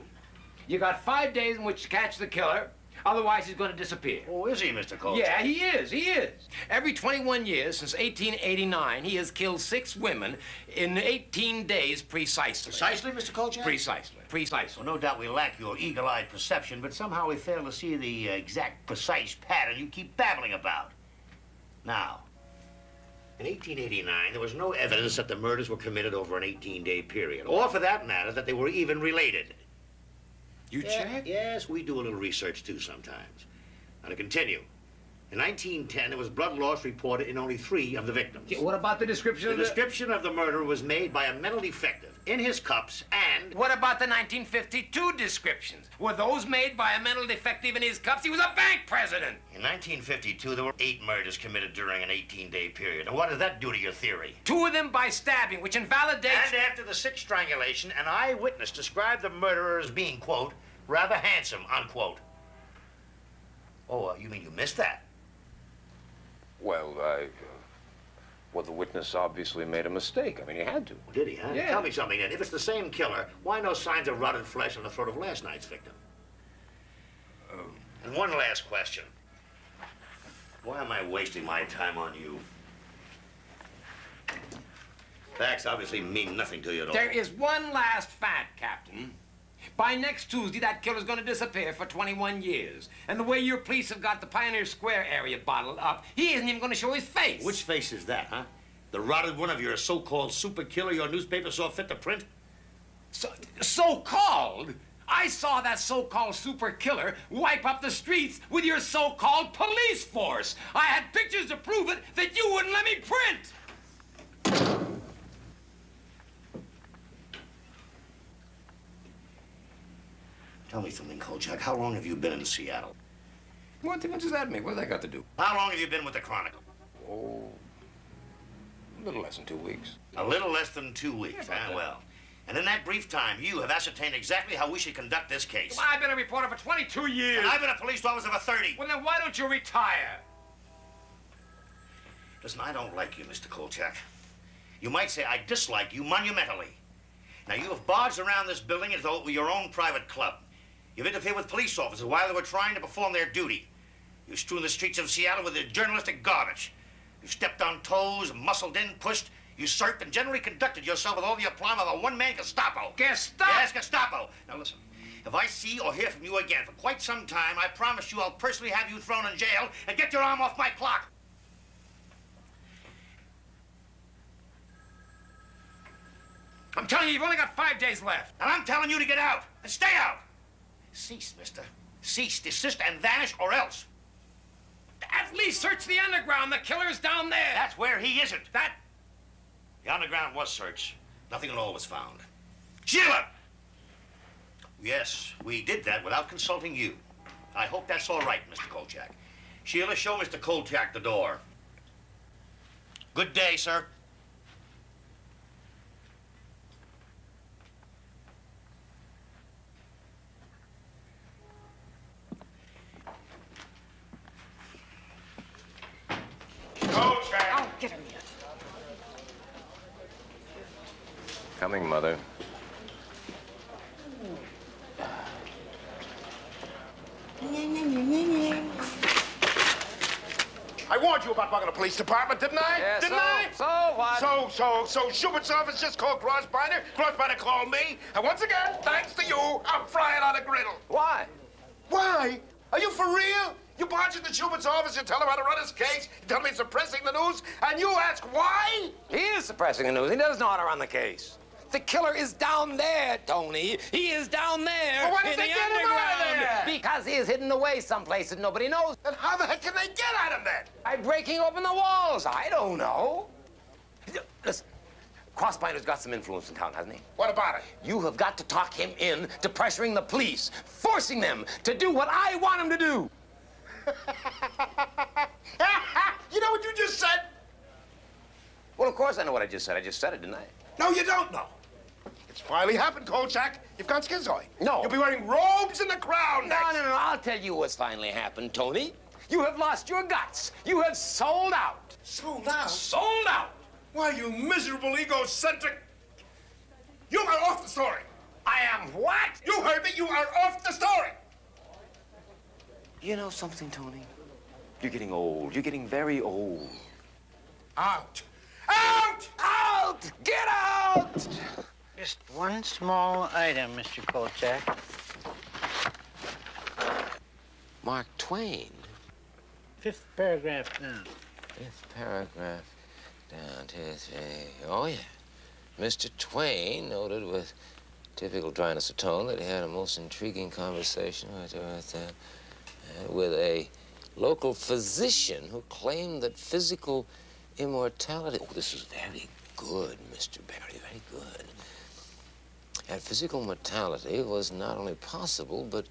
You got 5 days in which to catch the killer. Otherwise, he's going to disappear. Oh, is he, Mr. Kolchak? Yeah, he is. He is. Every 21 years since 1889, he has killed 6 women in 18 days precisely. Precisely, Mr. Kolchak? Precisely. Precisely. Well, no doubt we lack your eagle-eyed perception, but somehow we fail to see the exact, precise pattern you keep babbling about. Now, in 1889, there was no evidence that the murders were committed over an 18-day period, or for that matter, that they were even related. You check? Yes, we do a little research, too, sometimes. Now, to continue. In 1910, there was blood loss reported in only 3 of the victims. Yeah, what about the description of the... description of the murderer was made by a mental defective in his cups, and... What about the 1952 descriptions? Were those made by a mental defective in his cups? He was a bank president! In 1952, there were 8 murders committed during an 18-day period. And what does that do to your theory? 2 of them by stabbing, which invalidates... And after the 6th strangulation, an eyewitness described the murderer as being, quote, rather handsome, unquote. Oh, you mean you missed that? Well, well, the witness obviously made a mistake. I mean, he had to. Did he, huh? Yeah. Tell me something, then. If it's the same killer, why no signs of rotted flesh on the throat of last night's victim? And one last question. Why am I wasting my time on you? Facts obviously mean nothing to you at all. There is one last fact, Captain. By next Tuesday, that killer's going to disappear for 21 years. And the way your police have got the Pioneer Square area bottled up, he isn't even going to show his face. Which face is that, huh? The rotted one of your so-called super killer your newspaper saw fit to print? So-called? I saw that so-called super killer wipe up the streets with your so-called police force. I had pictures to prove it that you wouldn't let me print. Tell me something, Kolchak. How long have you been in Seattle? What does that mean? What has that got to do? How long have you been with the Chronicle? Oh, a little less than 2 weeks. A little less than 2 weeks, huh? Well, and in that brief time, you have ascertained exactly how we should conduct this case. Well, I've been a reporter for 22 years. And I've been a police officer for 30. Well, then why don't you retire? Listen, I don't like you, Mr. Kolchak. You might say I dislike you monumentally. Now, you have barged around this building as though it were your own private club. You've interfered with police officers while they were trying to perform their duty. You've strewn the streets of Seattle with your journalistic garbage. You've stepped on toes, muscled in, pushed, usurped, and generally conducted yourself with all the aplomb of a one-man Gestapo. Gestapo? Yes, Gestapo. Now, listen. If I see or hear from you again for quite some time, I promise you I'll personally have you thrown in jail and get your arm off my clock. I'm telling you, you've only got 5 days left. And I'm telling you to get out and stay out. Cease, mister. Cease, desist, and vanish, or else. At least search the underground. The killer's down there. That's where he isn't. The underground was searched. Nothing at all was found. Sheila! Yes, we did that without consulting you. I hope that's all right, Mr. Kolchak. Sheila, show Mr. Kolchak the door. Good day, sir. Oh, get him here. Coming, Mother. I warned you about bugging the police department, didn't I? Yeah, didn't I? So what? So Schubert's office just called Crossbinder. Crossbinder called me. And once again, thanks to you, I'm frying on a griddle. Why? Why? Are you for real? You barge into Schubert's office, you tell him how to run his case, you tell him he's suppressing the news, and you ask why? He is suppressing the news. He doesn't know how to run the case. The killer is down there, Tony. He is down there. Well, why did in they the get him out of underground. there? Because he is hidden away someplace that nobody knows. And how the heck can they get at him then? By breaking open the walls. I don't know. Listen, Crossbinder's got some influence in town, hasn't he? What about it? You have got to talk him in to pressuring the police, forcing them to do what I want him to do. You know what you just said? Well, of course I know what I just said. I just said it, didn't I? No, you don't know. It's finally happened, Kolchak. You've gone schizoid. No. You'll be wearing robes in the crown next. No. I'll tell you what's finally happened, Tony. You have lost your guts. You have sold out. Sold out? Sold out. Why, you miserable, egocentric... You are off the story. I am what? You heard me. You are off the story. You know something, Tony? You're getting old. You're getting very old. Out. Out! Out! Get out! Just one small item, Mr. Kolchak. Mark Twain. 5th paragraph down. 5th paragraph down, 2, 3. Oh, yeah. Mr. Twain noted with typical dryness of tone that he had a most intriguing conversation with a local physician who claimed that physical immortality... Oh, this is very good, Mr. Barry, very good. And physical mortality was not only possible, but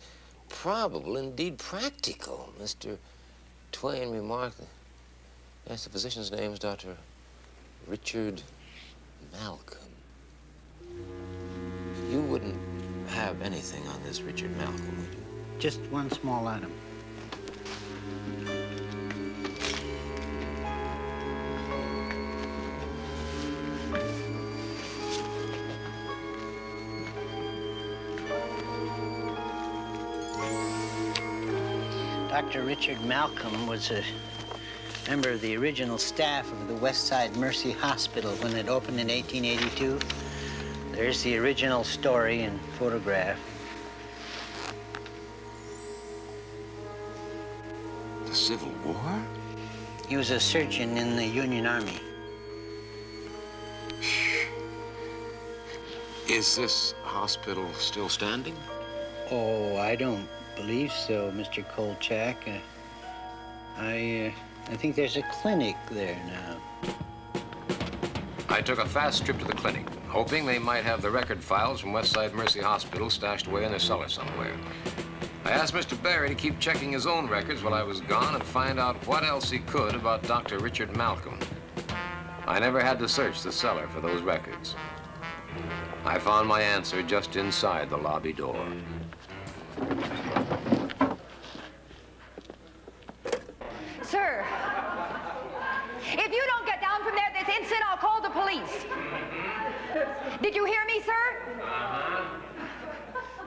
probable, indeed practical. Mr. Twain remarked... Yes, the physician's name is Dr. Richard Malcolm. You wouldn't have anything on this Richard Malcolm, would you? Just one small item. Dr. Richard Malcolm was a member of the original staff of the West Side Mercy Hospital when it opened in 1882. There's the original story and photograph. The Civil War? He was a surgeon in the Union Army. Is this hospital still standing? Oh, I don't believe so, Mr. Kolchak. I think there's a clinic there now. I took a fast trip to the clinic, hoping they might have the record files from Westside Mercy Hospital stashed away in their cellar somewhere. I asked Mr. Barry to keep checking his own records while I was gone and find out what else he could about Dr. Richard Malcolm. I never had to search the cellar for those records. I found my answer just inside the lobby door. Sir, if you don't get down from there this instant, I'll call the police. Did you hear me, sir?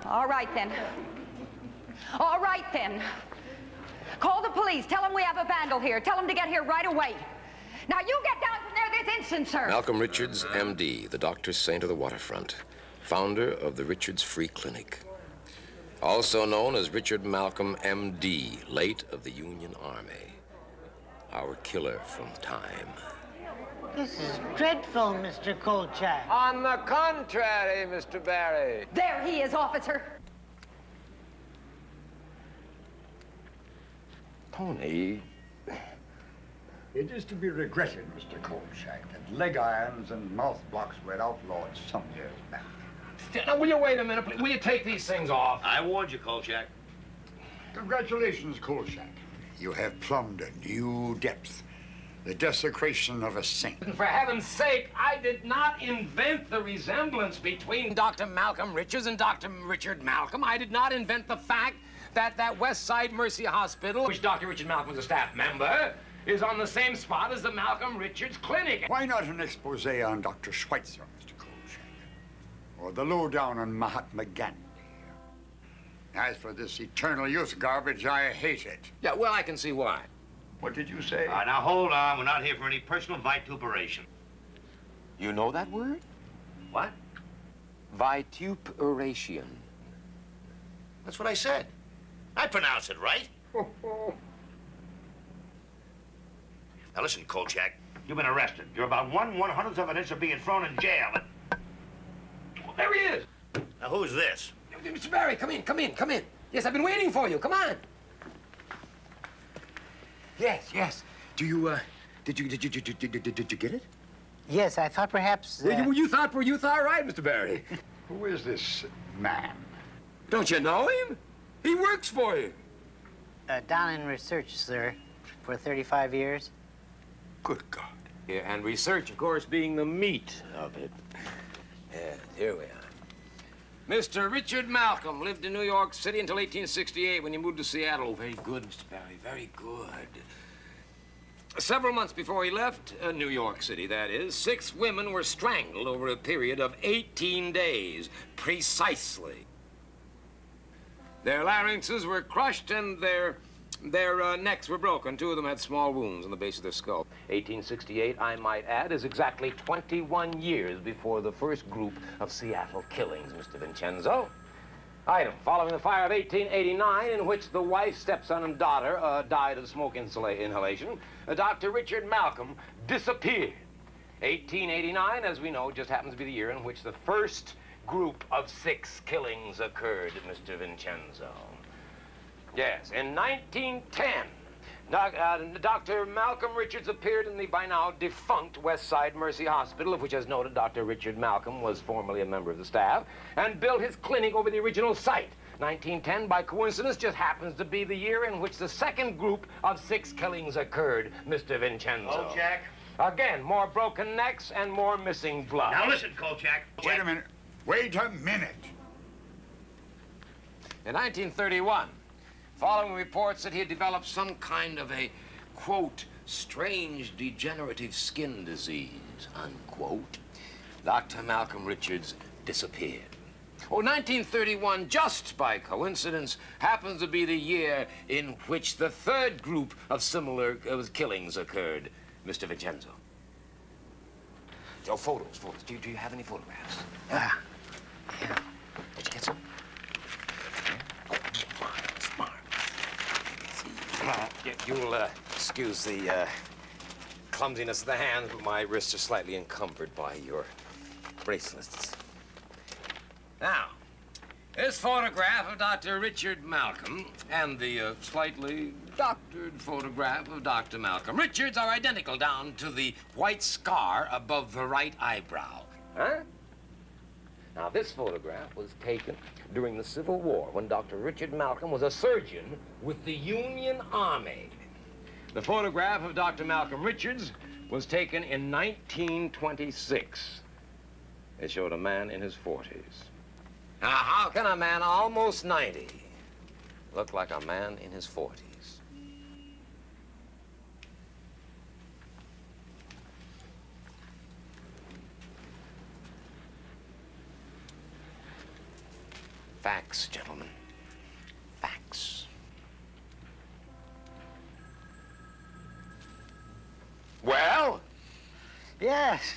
All right, then. All right, then. Call the police. Tell them we have a vandal here. Tell them to get here right away. Now, you get down from there this instant, sir. Malcolm Richards, M.D., the doctor's saint of the waterfront, founder of the Richards Free Clinic. Also known as Richard Malcolm, M.D., late of the Union Army. Our killer from time. This is dreadful, Mr. Kolchak. On the contrary, Mr. Barry. There he is, officer. Tony. It is to be regretted, Mr. Kolchak, that leg irons and mouth blocks were outlawed some years back. Now, will you wait a minute, please? Will you take these things off? I warned you, Kolchak. Congratulations, Kolchak. You have plumbed a new depth. The desecration of a saint. For heaven's sake, I did not invent the resemblance between Dr. Malcolm Richards and Dr. Richard Malcolm. I did not invent the fact that West Side Mercy Hospital, which Dr. Richard Malcolm was a staff member, is on the same spot as the Malcolm Richards Clinic. Why not an expose on Dr. Schweitzer, Mr. Kolchak? Or the lowdown on Mahatma Gandhi? As for this eternal youth garbage, I hate it. Yeah, well, I can see why. What did you say? Now, hold on. We're not here for any personal vituperation. You know that word? What? Vituperation. That's what I said. I pronounce it right. Now listen, Kolchak, you've been arrested. You're about 1/100th of an inch of being thrown in jail. Well, there he is. Now who's this? Mr. Barry, come in, come in, come in. Yes, I've been waiting for you. Come on. Yes, yes. Did you get it? Yes, I thought perhaps... You thought all right, Mr. Barry. Who is this man? Don't you know him? He works for you. Down in research, sir, for 35 years. Good God. Yeah, and research, of course, being the meat of it. Yes, here we are. Mr. Richard Malcolm lived in New York City until 1868 when he moved to Seattle. Oh, very good, Mr. Barry, very good. Several months before he left New York City, that is, 6 women were strangled over a period of 18 days, precisely. Their larynxes were crushed and their necks were broken. 2 of them had small wounds on the base of their skull. 1868, I might add, is exactly 21 years before the first group of Seattle killings, Mr. Vincenzo. Item, following the fire of 1889, in which the wife, stepson, and daughter died of smoke inhalation, Dr. Richard Malcolm disappeared. 1889, as we know, just happens to be the year in which the first group of 6 killings occurred, Mr. Vincenzo. Yes, in 1910, Dr. Malcolm Richards appeared in the by now defunct West Side Mercy Hospital, of which, as noted, Dr. Richard Malcolm was formerly a member of the staff, and built his clinic over the original site. 1910, by coincidence, just happens to be the year in which the second group of 6 killings occurred, Mr. Vincenzo. Kolchak. Again, more broken necks and more missing blood. Now listen, Kolchak. Wait a minute. Wait a minute. In 1931, following reports that he had developed some kind of a, quote, strange degenerative skin disease, unquote, Dr. Malcolm Richards disappeared. Oh, 1931, just by coincidence, happens to be the year in which the third group of similar killings occurred, Mr. Vincenzo. Oh, photos. Do you have any photographs? Yeah. Did you get some? Smart. You'll excuse the clumsiness of the hands, but my wrists are slightly encumbered by your bracelets. Now, this photograph of Dr. Richard Malcolm and the slightly doctored photograph of Dr. Malcolm Richards are identical down to the white scar above the right eyebrow. Huh? Now, this photograph was taken during the Civil War when Dr. Richard Malcolm was a surgeon with the Union Army. The photograph of Dr. Malcolm Richards was taken in 1926. It showed a man in his 40s. Now, how can a man almost 90 look like a man in his 40s? Facts, gentlemen. Facts. Well? Yes.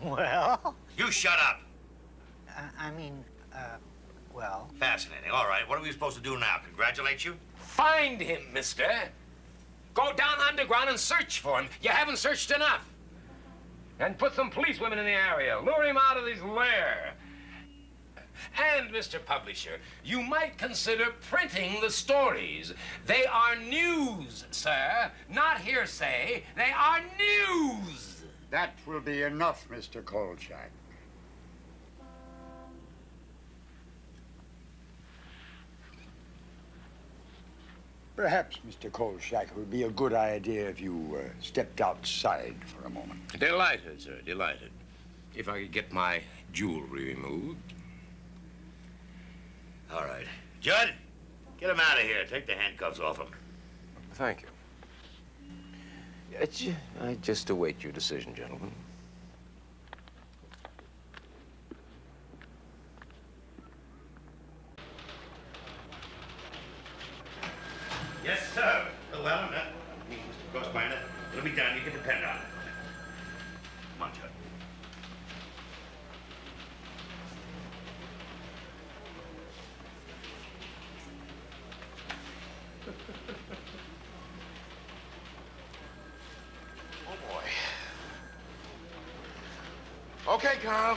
Well? You shut up. Well... Fascinating. All right, what are we supposed to do now? Congratulate you? Find him, mister. Go down underground and search for him. You haven't searched enough. And put some policewomen in the area. Lure him out of his lair. And, Mr. Publisher, you might consider printing the stories. They are news, sir. Not hearsay. They are news. That will be enough, Mr. Kolchak. Perhaps, Mr. Kolchak, it would be a good idea if you stepped outside for a moment. Delighted, sir, delighted. If I could get my jewelry removed. All right. Judd, get him out of here. Take the handcuffs off him. Thank you. I just await your decision, gentlemen. Yes, sir. Well, Mr. Crossbinder, it'll be done. You can depend on it. Come on, Judd. Okay, Carl.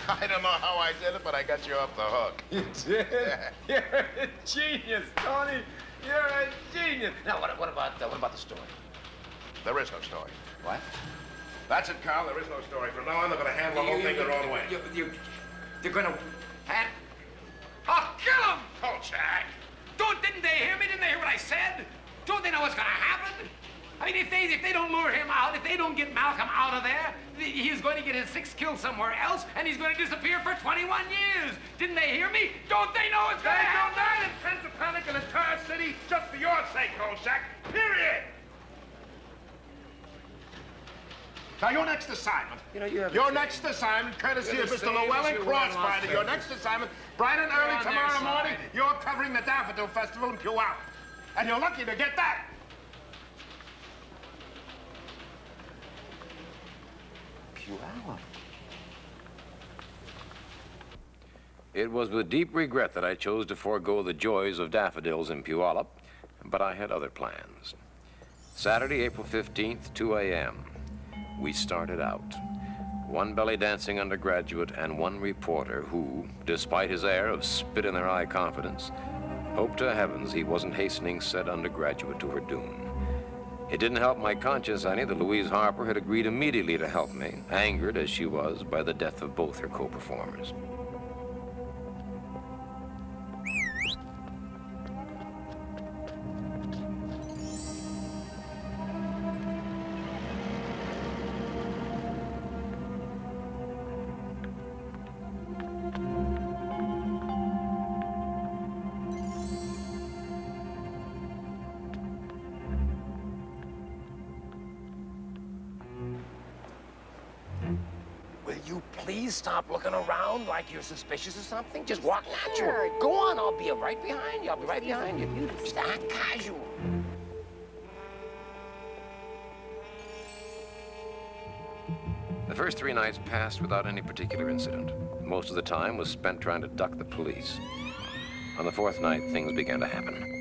I don't know how I did it, but I got you off the hook. You did? You're a genius, Tony. You're a genius. Now, what about the story? There is no story. What? That's it, Carl. There is no story. From now on, they're going to handle the whole thing their own way. They're going to... I'll kill them! Kolchak! Didn't they hear me? Didn't they hear what I said? Don't they know what's going to happen? I mean, if they don't lure him out, if they don't get Malcolm out of there, he's going to get his 6 kills somewhere else, and he's going to disappear for 21 years. Didn't they hear me? Don't they know what's going to happen? They do not intend to panic an entire city just for your sake, Kolchak. Period. Now, your next assignment. You know, your next assignment, courtesy of Mr. Llewellyn Crossfinder. Your next assignment, bright and early tomorrow morning, you're covering the Daffodil Festival in Puyallup. And you're lucky to get that. Puyallup. It was with deep regret that I chose to forego the joys of daffodils in Puyallup, but I had other plans. Saturday, April 15th, 2 a.m. We started out. One belly dancing undergraduate and one reporter who, despite his air of spit-in-their-eye confidence, hoped to heavens he wasn't hastening said undergraduate to her doom. It didn't help my conscience any that Louise Harper had agreed immediately to help me, angered as she was by the death of both her co-performers. Please stop looking around like you're suspicious of something. Just walk natural. Go on, I'll be right behind you. I'll be right behind you. Just act casual. The first 3 nights passed without any particular incident. Most of the time was spent trying to duck the police. On the 4th night, things began to happen.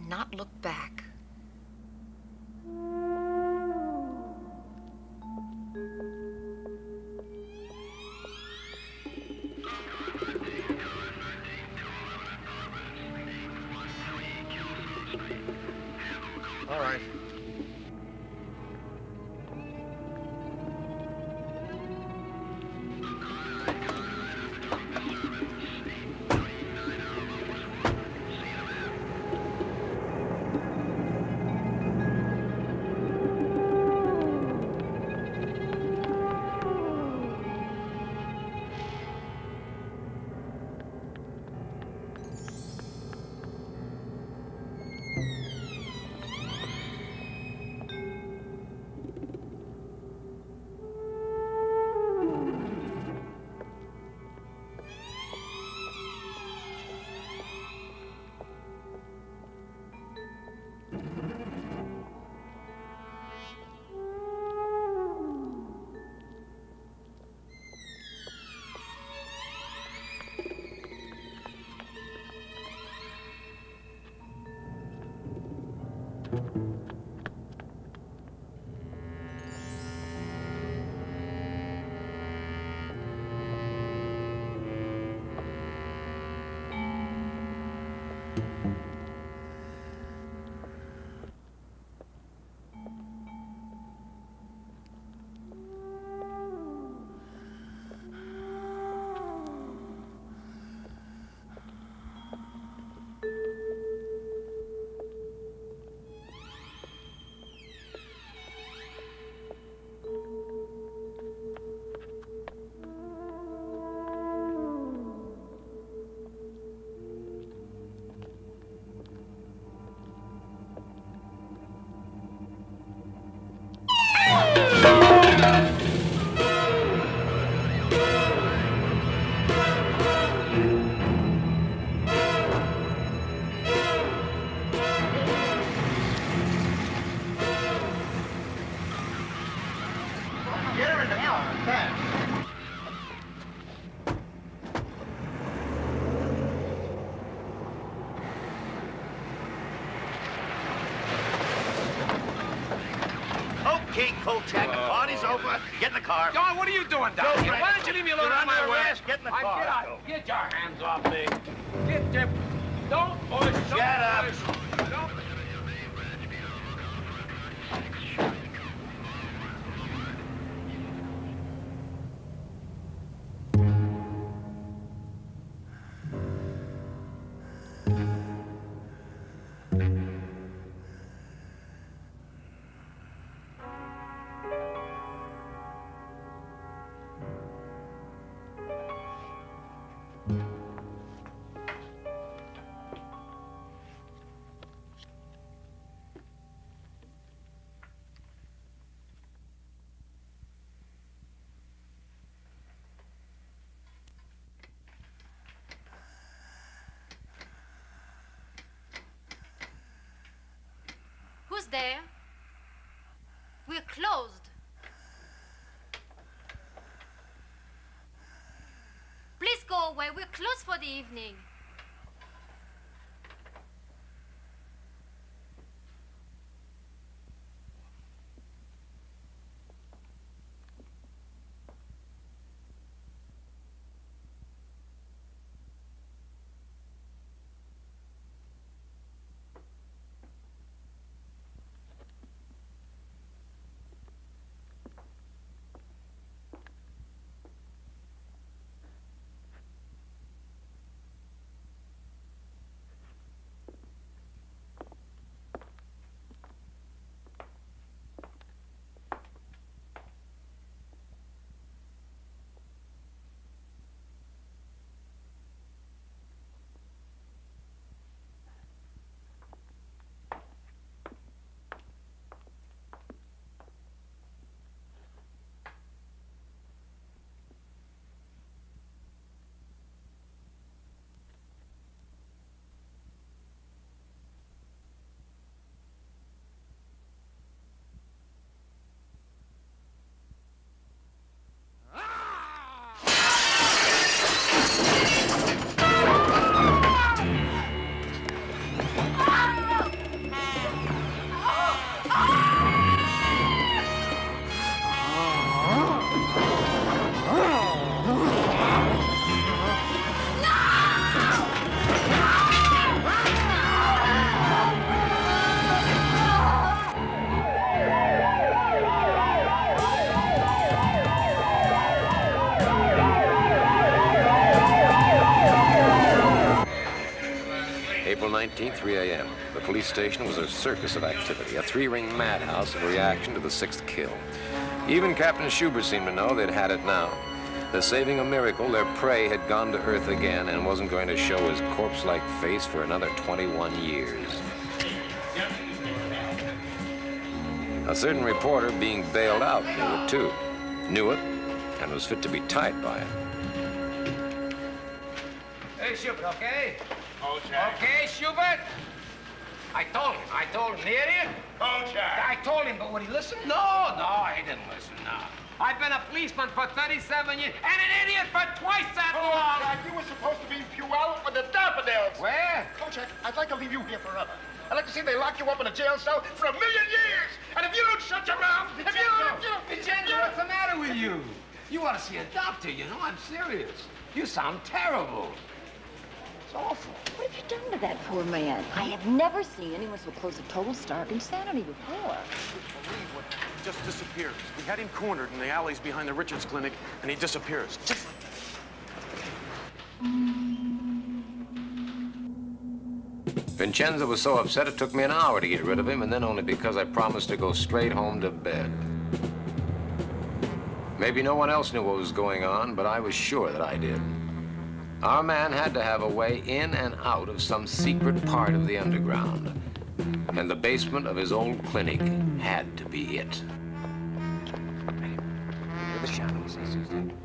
Not look back. All right. Okay, Kolchak, the party's over. Get in the car. John, what are you doing down here? Why don't you leave me alone You're on my under way? arrest. Get in the car. Get out. Get your hands off me. Get your... Don't push. Shut up. Don't... Who's there? We're closed. Please go away. We're closed for the evening. April 19th, 3 a.m. The police station was a circus of activity, a three-ring madhouse of reaction to the sixth kill. Even Captain Schubert seemed to know they'd had it now. That saving a miracle, their prey had gone to earth again and wasn't going to show his corpse-like face for another 21 years. A certain reporter being bailed out knew it, too. Knew it, and was fit to be tied by it. Hey, Schubert, okay? Okay, Schubert? I told him, the idiot. Kolchak. I told him, but would he listen? No, he didn't listen, no. I've been a policeman for 37 years and an idiot for twice that long. Kolchak, you were supposed to be in Puyallup with the daffodils. Where? Kolchak, I'd like to leave you here forever. I'd like to see they lock you up in a jail cell for 1,000,000 years. And if you don't shut your mouth, Vincenzo, what's the matter with you? You ought to see a doctor, you know. I'm serious. You sound terrible. It's awful. What have you done to that poor man? I have never seen anyone so close to total stark insanity before. Believe what just disappears. We had him cornered in the alleys behind the Richards Clinic, and he disappears. Just like that. Vincenzo was so upset it took me an hour to get rid of him, and then only because I promised to go straight home to bed. Maybe no one else knew what was going on, but I was sure that I did. Our man had to have a way in and out of some secret part of the underground. And the basement of his old clinic had to be it. The shadows, Susan.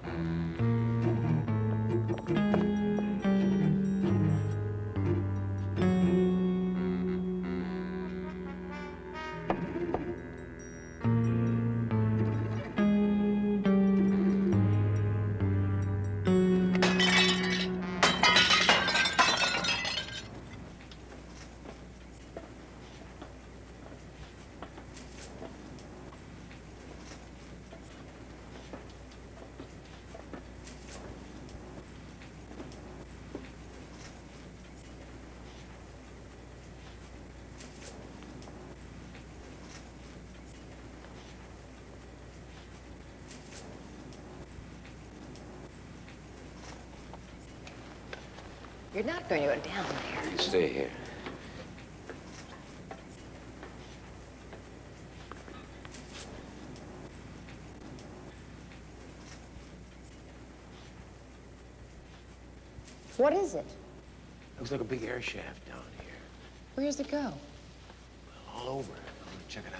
You're not going to go down there. You stay here. What is it? Looks like a big air shaft down here. Where does it go? All over. I'm gonna check it out.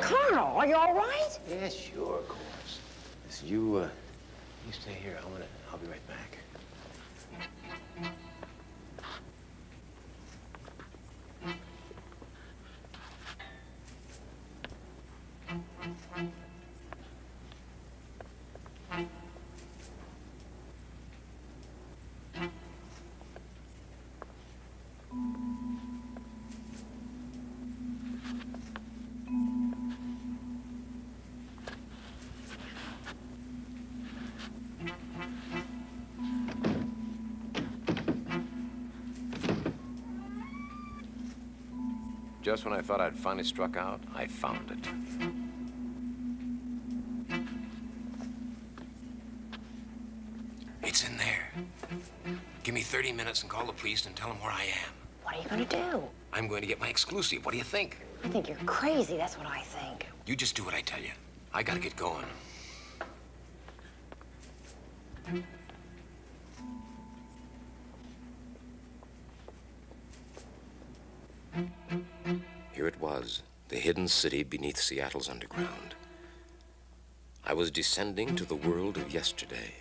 Carl, are you all right? Yeah, sure, of course. Listen, you stay here. I'll be right back. Just when I thought I'd finally struck out, I found it. It's in there. Give me 30 minutes and call the police and tell them where I am. What are you going to do? I'm going to get my exclusive. What do you think? I think you're crazy. That's what I think. You just do what I tell you. I gotta get going. Here it was, the hidden city beneath Seattle's underground. I was descending to the world of yesterday,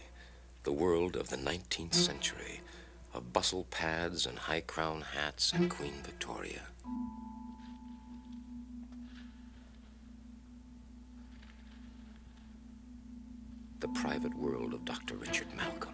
the world of the 19th century, of bustle pads and high crown hats and Queen Victoria. The private world of Dr. Richard Malcolm.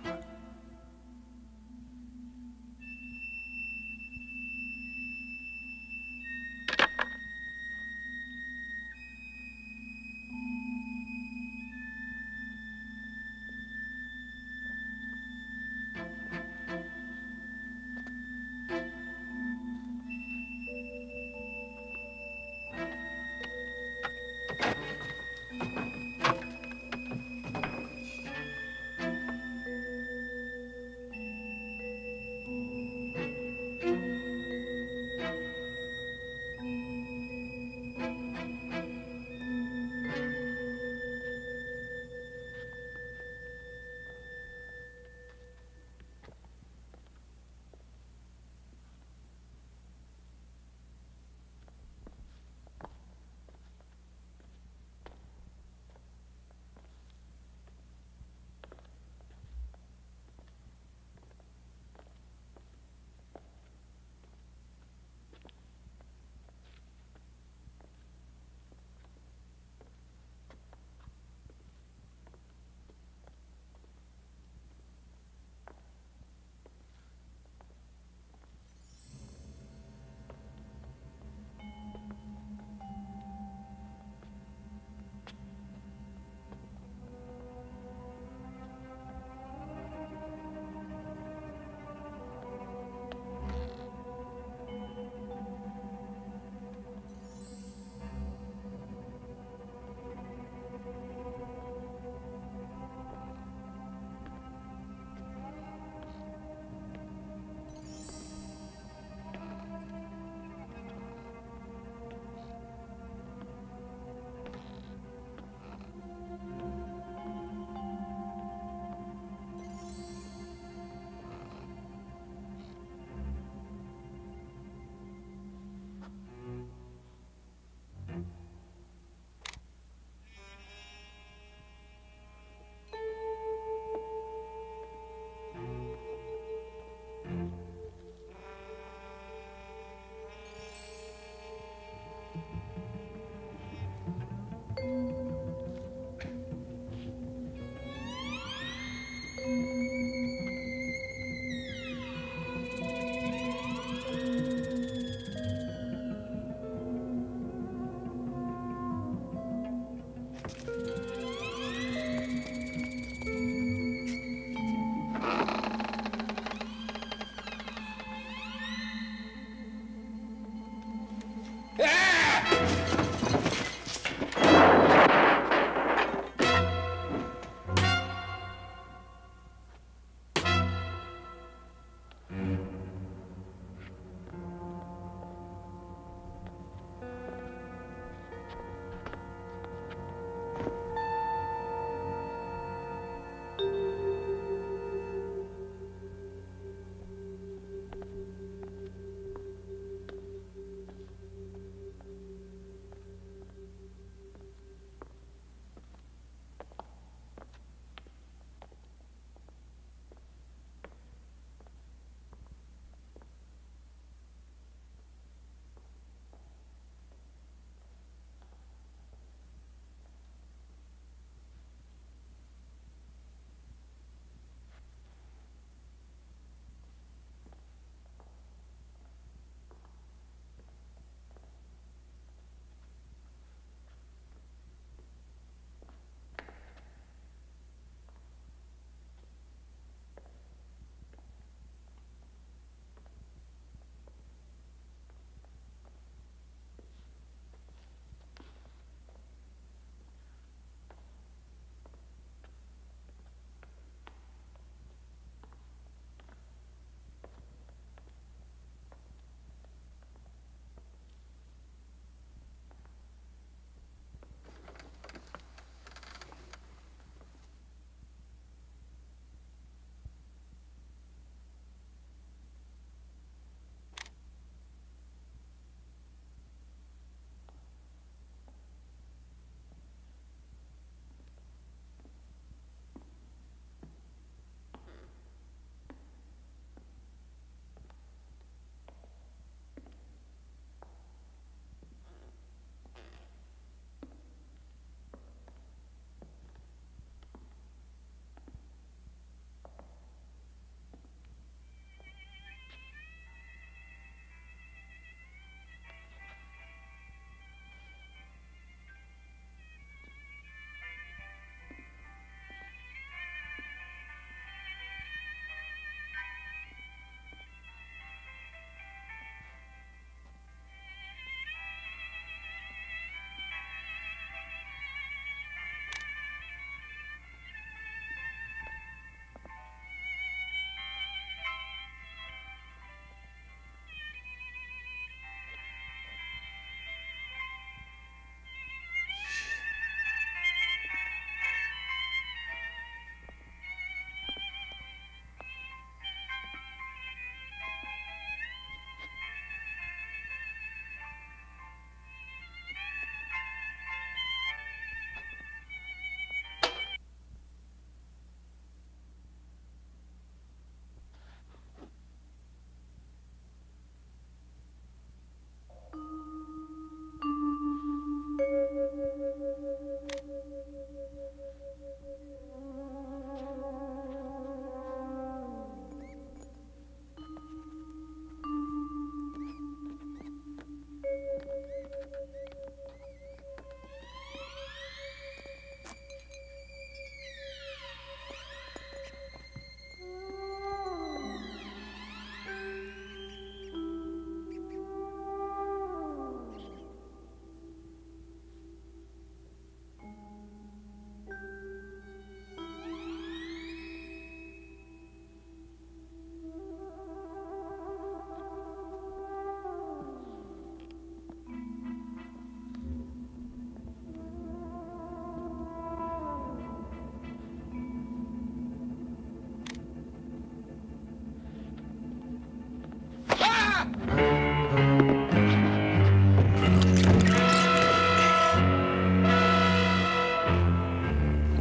Who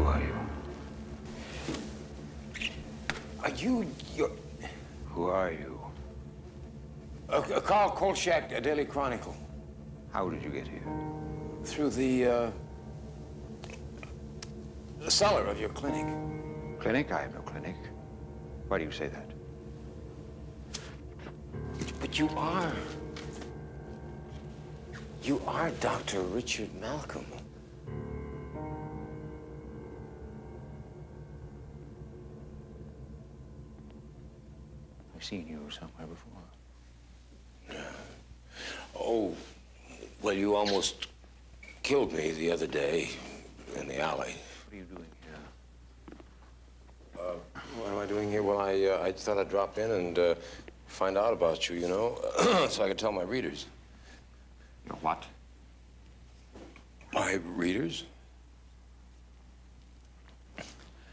are you? Are you... Who are you? Carl Kolchak, Daily Chronicle. How did you get here? Through the cellar of your clinic. Clinic? I have no clinic. Why do you say that? But you are Dr. Richard Malcolm. I've seen you somewhere before. Oh, well, you almost killed me the other day in the alley. What are you doing here? What am I doing here? Well, I thought I'd drop in and find out about you, you know, so I could tell my readers. Your what? My readers?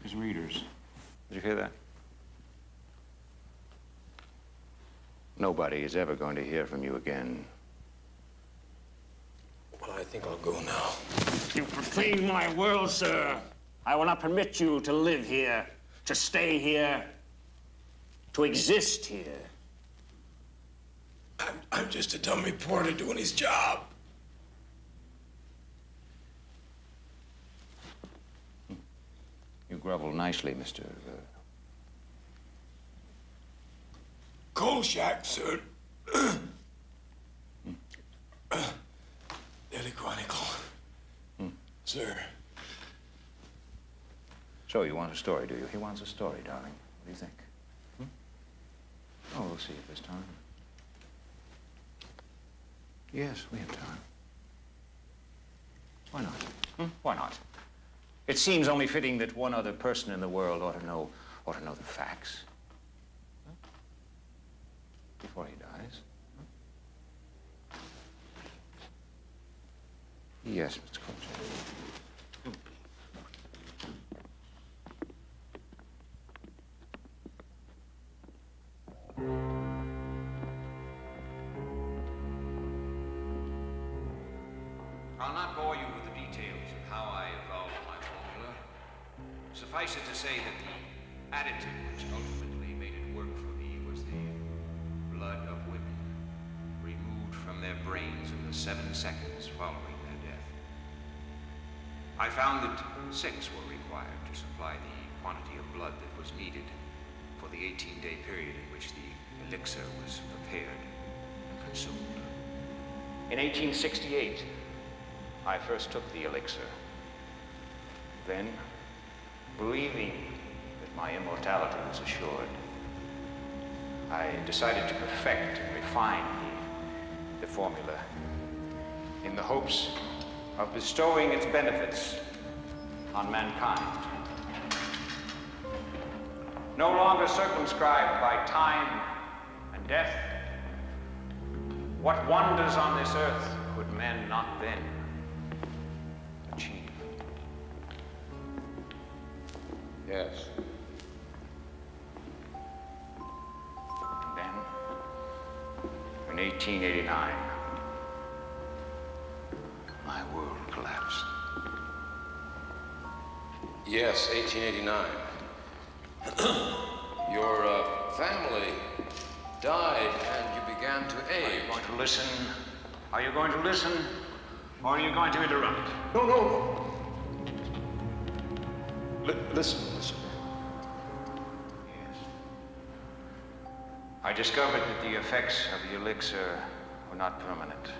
His readers. Did you hear that? Nobody is ever going to hear from you again. Well, I think I'll go now. You profane my world, sir. I will not permit you to live here, to stay here, to exist here. I'm just a dumb reporter doing his job. You grovel nicely, Mr. Kolchak, sir. Daily Chronicle. Sir. So you want a story, do you? He wants a story, darling. What do you think? Oh, we'll see it this time. Yes, we have time. Why not? Why not? It seems only fitting that one other person in the world ought to know the facts. Before he dies. Yes, Mr. Kolchak. I'll not bore you with the details of how I evolved my formula. Suffice it to say that the additive which ultimately made it work for me was the blood of women, removed from their brains in the 7 seconds following their death. I found that 6 were required to supply the quantity of blood that was needed for the 18-day period in which the elixir was prepared and consumed. In 1868, I first took the elixir. Then, believing that my immortality was assured, I decided to perfect and refine the formula in the hopes of bestowing its benefits on mankind. No longer circumscribed by time and death, what wonders on this earth could men not then achieve? Yes. And then, in 1889, my world collapsed. Yes, 1889. Your family died and you began to age. Are you going to listen? Are you going to listen? Or are you going to interrupt? No. Listen. Yes. I discovered that the effects of the elixir were not permanent.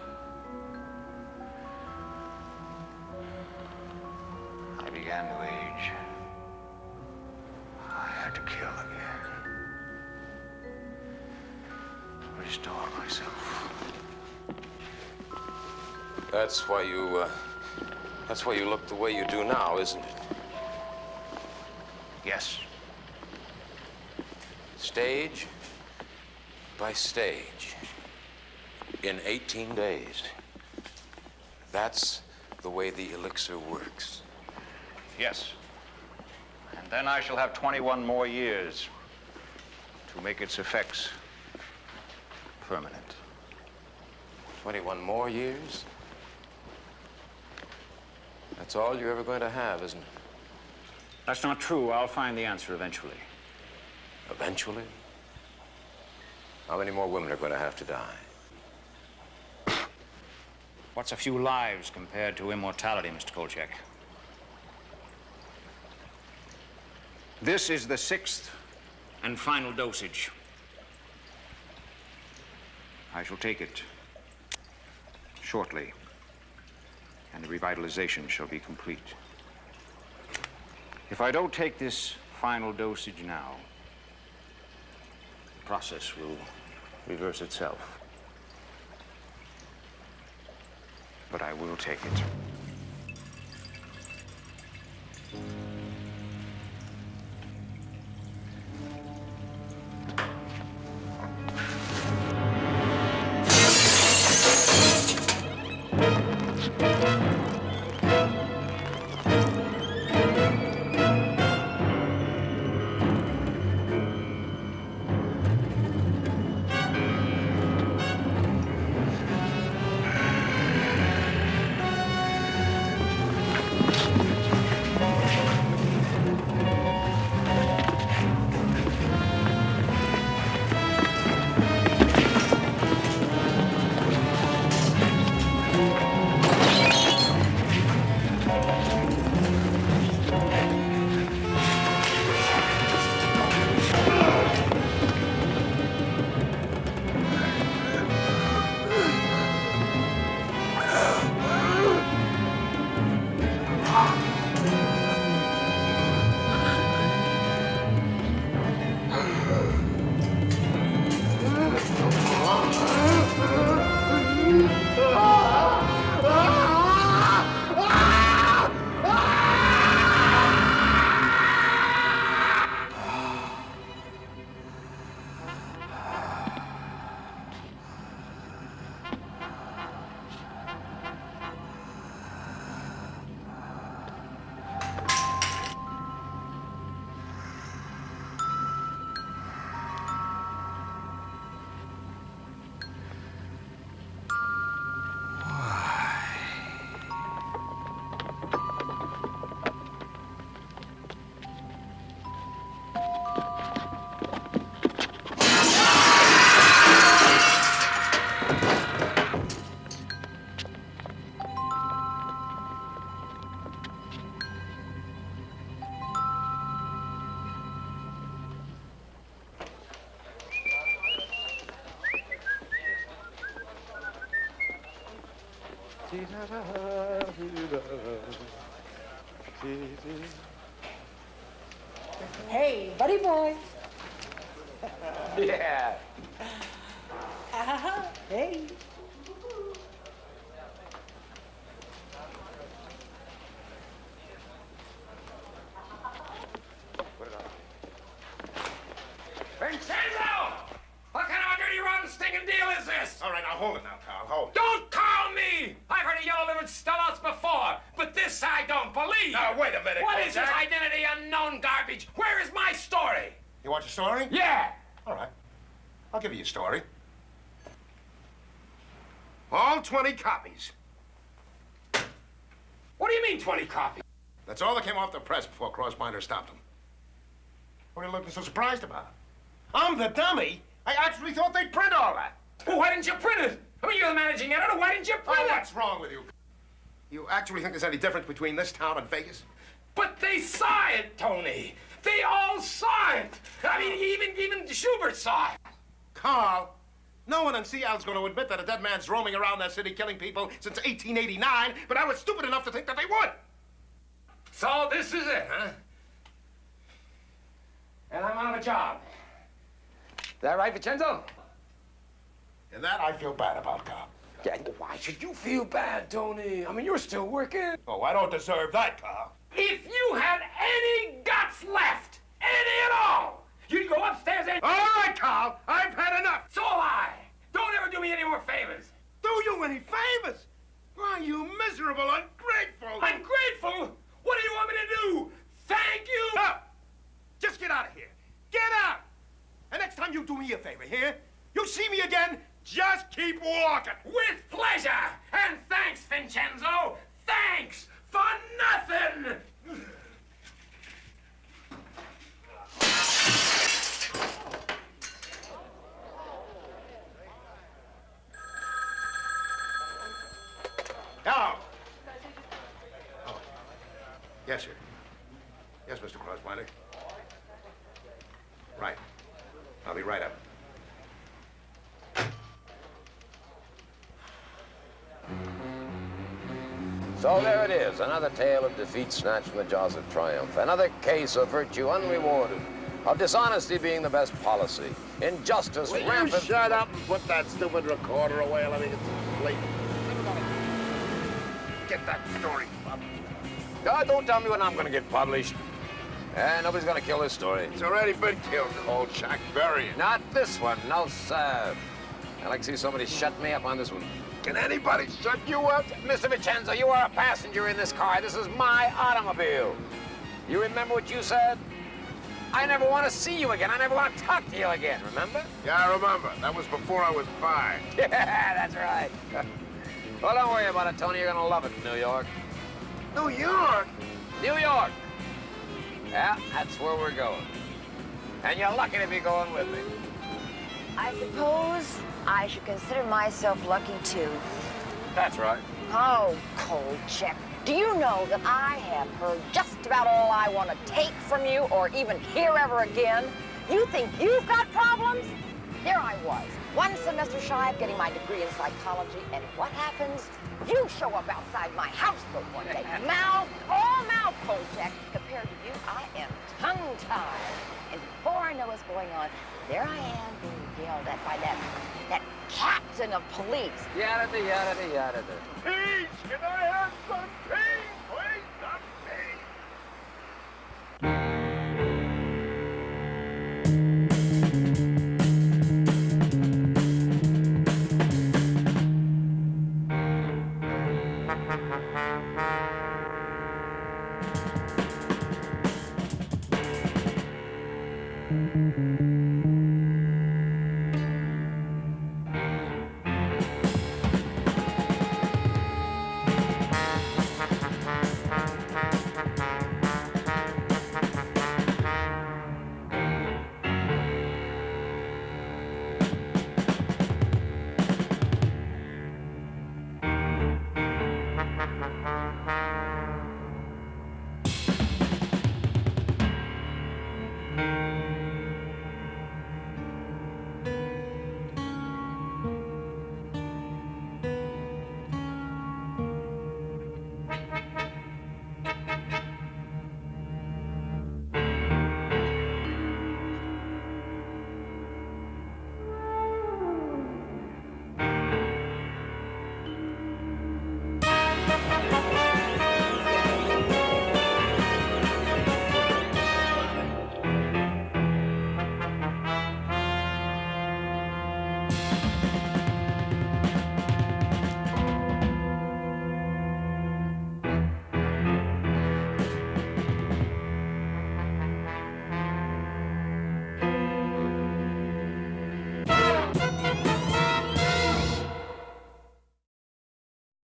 I began to age. I had to kill again. Restore myself. That's why you look the way you do now, isn't it? Yes. Stage by stage, in 18 days. That's the way the elixir works. Yes. And then I shall have 21 more years to make its effects permanent. 21 more years? That's all you're ever going to have, isn't it? That's not true. I'll find the answer eventually. Eventually? How many more women are going to have to die? What's a few lives compared to immortality, Mr. Kolchak? This is the 6th and final dosage. I shall take it shortly, and the revitalization shall be complete. If I don't take this final dosage now, the process will reverse itself. But I will take it. Hey, buddy boy. Yeah. Hey. Vincenzo! What kind of a dirty, rotten, stinking deal is this? All right, now hold it now, Carl. Hold it. Don't call me! I've heard of yellow-livered sellouts before, but this I don't believe. Now, wait a minute, What is this Kolchak? identity unknown garbage? Where is my story? You want your story? Yeah. All right. I'll give you your story. All 20 copies. What do you mean 20 copies? That's all that came off the press before Crossbinder stopped them. What are you looking so surprised about? I'm the dummy. I actually thought they'd print all that. Well, why didn't you print it? I mean, you're the managing editor. Why didn't you print it? What's wrong with you? You actually think there's any difference between this town and Vegas? But they saw it, Tony. They all saw it. I mean, even Schubert saw it. Carl, no one in Seattle's going to admit that a dead man's roaming around that city killing people since 1889, but I was stupid enough to think that they would. So this is it, huh? And I'm out of a job. Is that right, Vincenzo? And that I feel bad about, Carl. Yeah, why should you feel bad, Tony? I mean, you're still working. Oh, I don't deserve that, Carl. If you had any guts left, any at all, you'd go upstairs and... All right, Carl, I've had enough. So have I. Don't ever do me any more favors. Do you any favors? Why, you miserable, ungrateful... Ungrateful? What do you want me to do? Thank you? No! Just get out of here. Get out! And next time you do me a favor, here, you see me again, Just keep walking. With pleasure. And thanks, Vincenzo. Thanks for nothing. Hello. Oh. Yes, sir. Yes, Mr. Crosswinder. Right. I'll be right up. So there it is, another tale of defeat snatched from the jaws of triumph. Another case of virtue unrewarded, of dishonesty being the best policy, injustice rampant. You shut up and put that stupid recorder away. Let me get some sleep. Get that story published. Don't tell me when I'm going to get published. Nobody's going to kill this story. It's already been killed, Kolchak. Bury it. Not this one, no, sir. I'd like to see somebody shut me up on this one. Can anybody shut you up? Mr. Vincenzo, you are a passenger in this car. This is my automobile. You remember what you said? I never want to see you again. I never want to talk to you again, remember? Yeah, I remember. That was before I was 5. Yeah, that's right. Well, don't worry about it, Tony. You're going to love it in New York. New York? New York. Yeah, that's where we're going. And you're lucky to be going with me. I suppose I should consider myself lucky, too. That's right. Oh, Kolchak, do you know that I have heard just about all I want to take from you or even hear ever again? You think you've got problems? There I was, one semester shy of getting my degree in psychology, and what happens? You show up outside my houseboat one day, mouth, all mouth, Kolchak. Compared to you, I am tongue-tied. And before I know what's going on, there I am being yelled at by that captain of police. Yada, yada, yada. Peach, can I have some